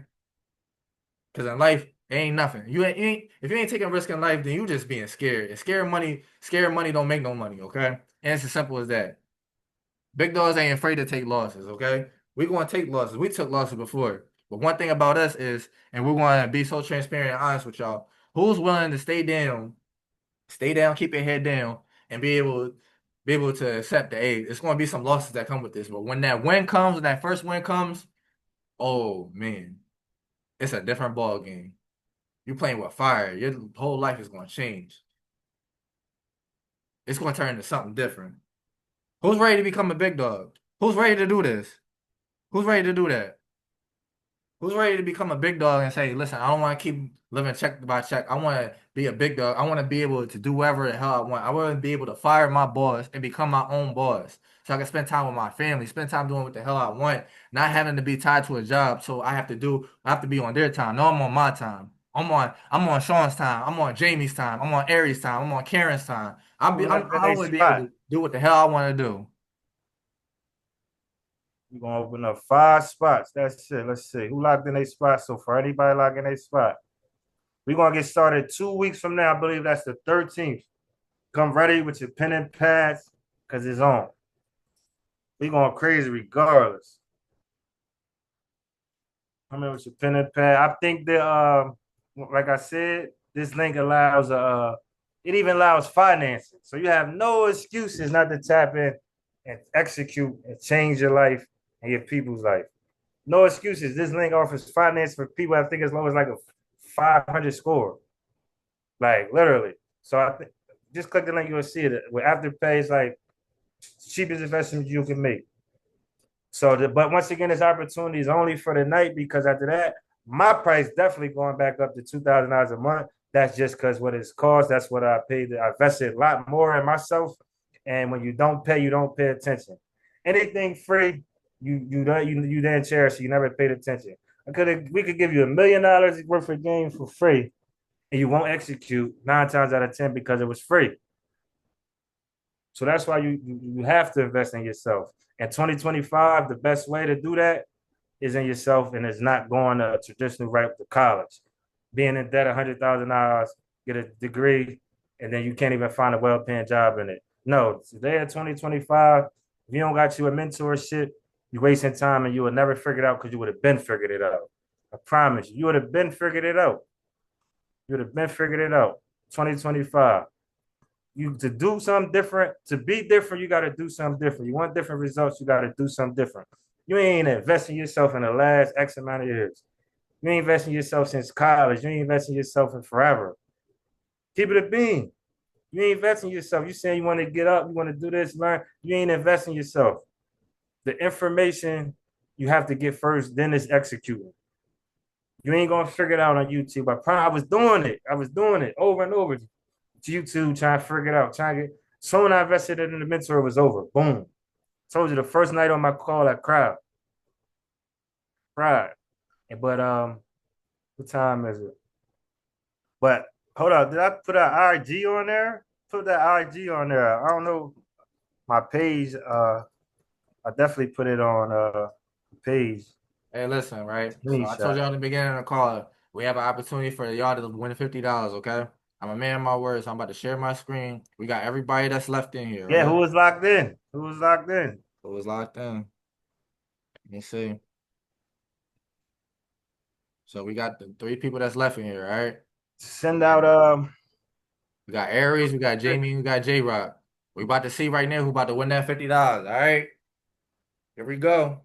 Speaker 1: Because in life, it ain't nothing. If you ain't taking risk in life, then you just being scared. And scared money don't make no money. Okay. And it's as simple as that. Big dogs ain't afraid to take losses. Okay. We going to take losses. We took losses before. But one thing about us is, and we're going to be so transparent and honest with y'all, who's willing to stay down, keep your head down, and be able to accept that, hey, it's going to be some losses that come with this. But when that win comes, when that first win comes, oh man, it's a different ball game. You're playing with fire. Your whole life is going to change. It's going to turn into something different. Who's ready to become a big dog? Who's ready to do this? Who's ready to do that? Who's ready to become a big dog and say, listen, I don't want to keep living check by check. I want to be a big dog. I want to be able to do whatever the hell I want. I want to be able to fire my boss and become my own boss. So I can spend time with my family, spend time doing what the hell I want, not having to be tied to a job. So I have to be on their time. No, I'm on my time. I'm on Sean's time. I'm on Jamie's time. I'm on Aries' time. I'm on Karen's time. I want to be able to do what the hell I want to do.
Speaker 2: We're gonna open up 5 spots. That's it. Let's see. Who locked in a spot so far? Anybody locked in a spot? We're gonna get started 2 weeks from now. I believe that's the 13th. Come ready with your pen and pads, because it's on. We're going crazy regardless. Come in with your pen and pad. I think that like I said, this link allows it even allows financing. So you have no excuses not to tap in and execute and change your life and your people's life. No excuses. This link offers finance for people, I think, as low as like a 500 score. Like literally. So I think just click the link, you'll see it. With Afterpay, it's like cheapest investment you can make. So, but once again, this opportunity is only for the night, because after that, my price definitely going back up to $2,000 a month. That's just because what it's cost. That's what I paid. I invested a lot more in myself. And when you don't pay attention. Anything free, you didn't cherish, so you never paid attention. We could give you $1 million worth of games for free, and you won't execute 9 times out of 10 because it was free. So that's why you have to invest in yourself. In 2025, the best way to do that is in yourself, and it's not going to a traditional route to college. Being in debt $100,000, get a degree, and then you can't even find a well-paying job in it. No, today in 2025, if you don't got you a mentorship, you're wasting time, and you will never figure it out, because you would have been figured it out. I promise you would have been figured it out. You would have been figured it out. 2025. You to do something different, to be different, you got to do something different. You want different results, you got to do something different. You ain't investing yourself in the last X amount of years. You ain't investing yourself since college. You ain't investing yourself in forever. Keep it a bean. You ain't investing yourself. You saying you want to get up, you want to do this, learn. You ain't investing yourself. The information you have to get first, then it's executing. You ain't gonna figure it out on YouTube. I was doing it over and over. YouTube, trying to figure it out, trying to get. So when I invested in the mentor, it was over. Boom. Told you the first night on my call, I cried. But what time is it? But hold on, did I put an IG on there? Put that IG on there. I don't know my page. I definitely put it on the page.
Speaker 1: Hey, listen, right? So I told y'all in the beginning of the call, we have an opportunity for y'all to win $50, okay? I'm a man of my words. So I'm about to share my screen. We got everybody that's left in here.
Speaker 2: Yeah,
Speaker 1: right?
Speaker 2: who was locked in? Who was locked in?
Speaker 1: Who was locked in? Let me see. So we got the 3 people that's left in here, right?
Speaker 2: Send out
Speaker 1: We got Aries, we got Jamie, we got J Rock. We about to see right now who about to win that $50. All right. Here we go.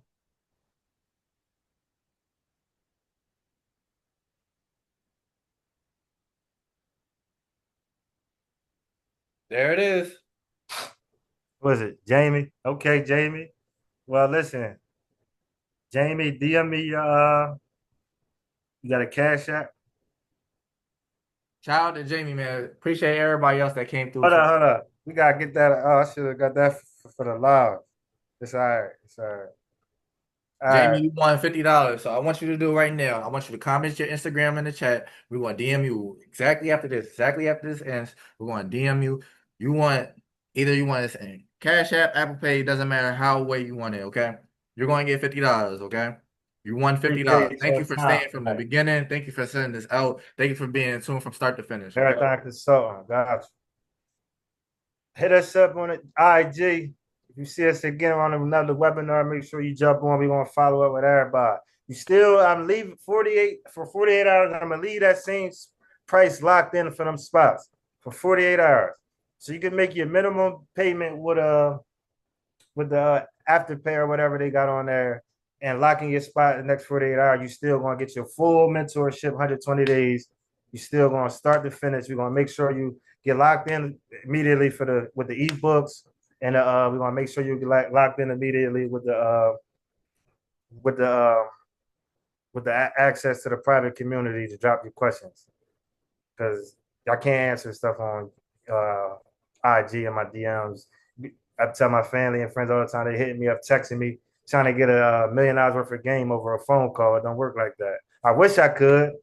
Speaker 1: There it is.
Speaker 2: Was it Jamie? Okay, Jamie. Well, listen, Jamie, DM me. You got a cash app?
Speaker 1: Shout out to Jamie, man. Appreciate everybody else that came through.
Speaker 2: Hold on. We gotta get that. Oh, I should have got that for the live. It's all right. It's all right.
Speaker 1: Jamie, you won $50. So I want you to do it right now. I want you to comment your Instagram in the chat. We're going to DM you exactly after this. Exactly after this ends, we're going to DM you. You want Either you want to send Cash App, Apple Pay, doesn't matter how way you want it, okay? You're going to get $50, okay? You won $50.
Speaker 2: Appreciate
Speaker 1: Thank
Speaker 2: your
Speaker 1: you for
Speaker 2: time
Speaker 1: staying from the
Speaker 2: tonight.
Speaker 1: beginning. Thank you for sending this out. Thank you for being in tune from start to finish, okay?
Speaker 2: Marathon Consultant. Got you. Hit us up on it, IG. If you see us again on another webinar, make sure you jump on. We're gonna follow up with everybody. You still, I'm leaving 48 hours. I'm gonna leave that same price locked in for them spots for 48 hours. So you can make your minimum payment with the afterpay or whatever they got on there and locking your spot the next 48 hours. You still gonna get your full mentorship, 120 days. You still gonna start to finish. We're gonna make sure you get locked in immediately with the ebooks, and we're gonna make sure you get locked in immediately with the uh, with the access to the private community to drop your questions, because I can't answer stuff on IG and my DMs. I tell my family and friends all the time, they hit me up, texting me, trying to get a $1 million worth of game over a phone call. It don't work like that. I wish I could.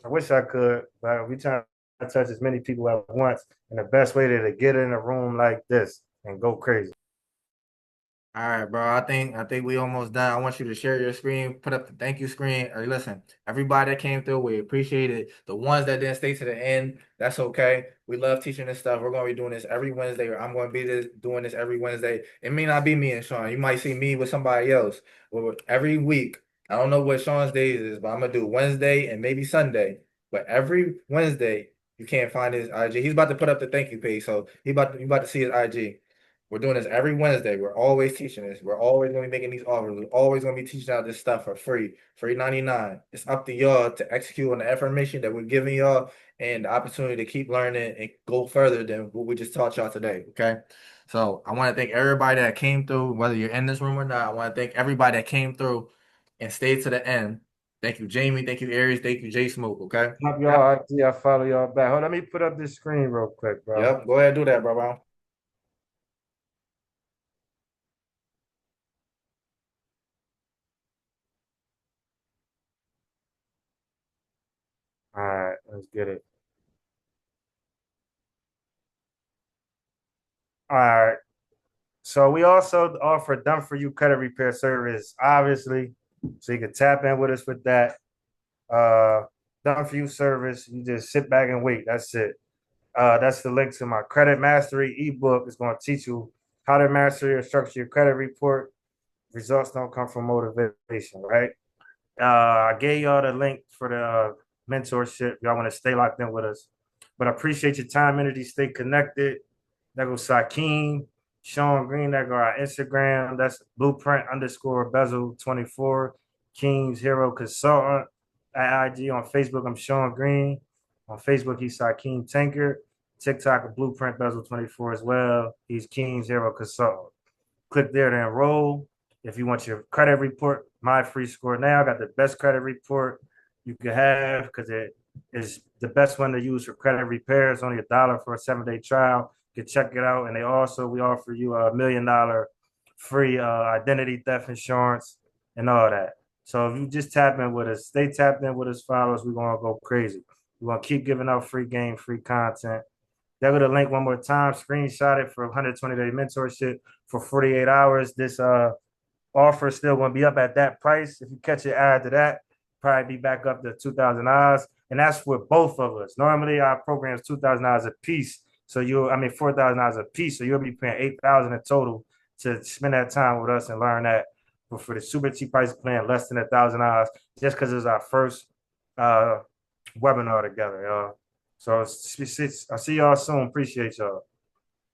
Speaker 2: But we trying to touch as many people at once. And the best way to get in a room like this and go crazy.
Speaker 1: All right, bro. I think we almost done. I want you to share your screen, put up the thank you screen. Hey, listen, everybody that came through, we appreciate it. The ones that didn't stay to the end, that's okay. We love teaching this stuff. We're gonna be doing this every Wednesday, or I'm gonna be doing this every Wednesday. It may not be me and Sean. You might see me with somebody else. Well, every week, I don't know what Sean's days is, but I'm gonna do Wednesday and maybe Sunday. But every Wednesday, you can't find his IG. He's about to put up the thank you page, so you about to see his IG. We're doing this every Wednesday. We're always teaching this. We're always going to be making these offers. We're always going to be teaching out this stuff for free, free 99. It's up to y'all to execute on the information that we're giving y'all and the opportunity to keep learning and go further than what we just taught y'all today. Okay. So I want to thank everybody that came through, whether you're in this room or not. I want to thank everybody that came through and stayed to the end. Thank you, Jamie. Thank you, Aries. Thank you, Jay Smoke. Okay.
Speaker 2: Help y'all IG, I follow y'all back. Hold on, let me put up this screen real quick, bro.
Speaker 1: Yep. Go ahead and do that, bro.
Speaker 2: All right, let's get it. All right. So we also offer done for you credit repair service, obviously. So you can tap in with us with that. Done for you service. You just sit back and wait. That's it. That's the link to my credit mastery ebook. It's going to teach you how to master or structure your credit report. Results don't come from motivation, right? I gave y'all the link for the mentorship. Y'all want to stay locked in with us. But I appreciate your time, energy. Stay connected. That goes Sakeem, Sean Green. That go our Instagram. That's blueprint underscore bezel 24. King's Hero Consultant at IG. On Facebook, I'm Sean Green. On Facebook, he's Sakeem Tanker. TikTok, Blueprint Bezel 24 as well. He's King's Hero Consultant. Click there to enroll. If you want your credit report, my free score now. I got the best credit report you could have because it is the best one to use for credit repair. It's only $1 for a 7-day trial. You can check it out. And we offer you a $1 million free identity theft insurance and all that. So if you just tap in with us, stay tapped in with us, follow us, we're gonna go crazy. We're gonna keep giving out free game, free content. There go the link one more time. Screenshot it for 120-day mentorship for 48 hours. This offer is still going to be up at that price. If you catch it add to that, probably be back up to $2,000. And that's for both of us. Normally our program is $2,000 a piece. So $4,000 a piece. So you'll be paying $8,000 in total to spend that time with us and learn that. But for the super cheap price plan, less than $1,000, just because it's our first webinar together, y'all. So I'll see y'all soon. Appreciate y'all.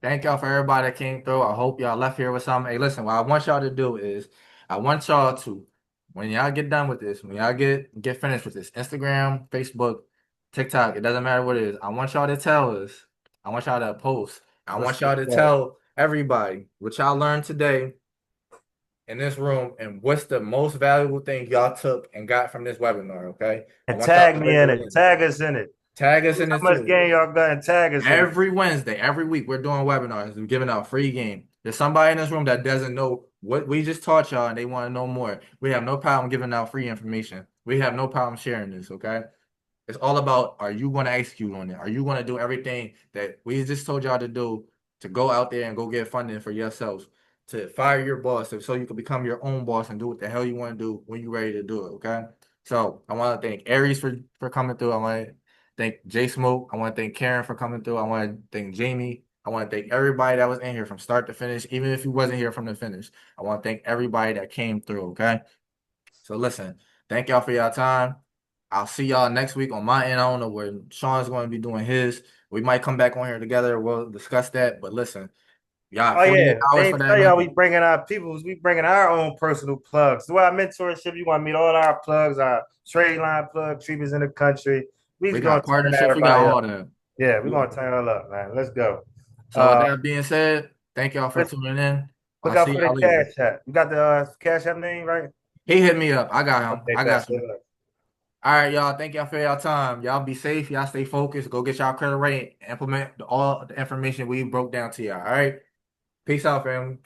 Speaker 1: Thank y'all for everybody that came through. I hope y'all left here with something. Hey, listen, what I want y'all to do is I want y'all to, when y'all get done with this, when y'all get finished with this, Instagram, Facebook, TikTok, it doesn't matter what it is. I want y'all to tell us. I want y'all to post. I want y'all to tell everybody what y'all learned today in this room and what's the most valuable thing y'all took and got from this webinar, okay?
Speaker 2: And tag me in it. Tag us in it.
Speaker 1: Tag us in
Speaker 2: How
Speaker 1: this
Speaker 2: much game y'all got and tag us
Speaker 1: every Wednesday, every week. We're doing webinars. We're giving out free game. There's somebody in this room that doesn't know what we just taught y'all and they want to know more. We have no problem giving out free information. We have no problem sharing this, okay? It's all about, are you going to execute on it? Are you going to do everything that we just told y'all to do to go out there and go get funding for yourselves, to fire your boss so you can become your own boss and do what the hell you want to do when you're ready to do it, okay? So I want to thank Aries for coming through. I want to thank J Smoke. I want to thank Karen for coming through. I want to thank Jamie. I want to thank everybody that was in here from start to finish, even if you wasn't here from the finish. I want to thank everybody that came through, okay? So listen, thank y'all for your time. I'll see y'all next week on my end. I don't know where Sean's going to be doing his. We might come back on here together. We'll discuss that. But listen, y'all
Speaker 2: Oh
Speaker 1: 48
Speaker 2: yeah,
Speaker 1: hours
Speaker 2: they
Speaker 1: for
Speaker 2: ain't
Speaker 1: that
Speaker 2: tell y'all
Speaker 1: link.
Speaker 2: we bringing our peoples, we bringing our own personal plugs. Through our mentorship, you want to meet all our plugs, our trade line plug treaters in the country. We
Speaker 1: We
Speaker 2: just gonna
Speaker 1: got
Speaker 2: turn
Speaker 1: partnerships. We got
Speaker 2: everybody
Speaker 1: all
Speaker 2: up.
Speaker 1: that.
Speaker 2: Yeah, we're gonna turn it up, man. Let's go.
Speaker 1: So with
Speaker 2: Uh,
Speaker 1: that being said, thank y'all for
Speaker 2: let's
Speaker 1: tuning in.
Speaker 2: look
Speaker 1: I'll
Speaker 2: out
Speaker 1: see
Speaker 2: for
Speaker 1: y'all
Speaker 2: the
Speaker 1: later.
Speaker 2: cash app. You got the cash app name right?
Speaker 1: He hit me up. I got him.
Speaker 2: Okay,
Speaker 1: I got
Speaker 2: that's
Speaker 1: you.
Speaker 2: it.
Speaker 1: All right, y'all. Thank y'all for y'all time. Y'all be safe. Y'all stay focused. Go get y'all credit rating. Implement all the information we broke down to y'all. All right. Peace out, family.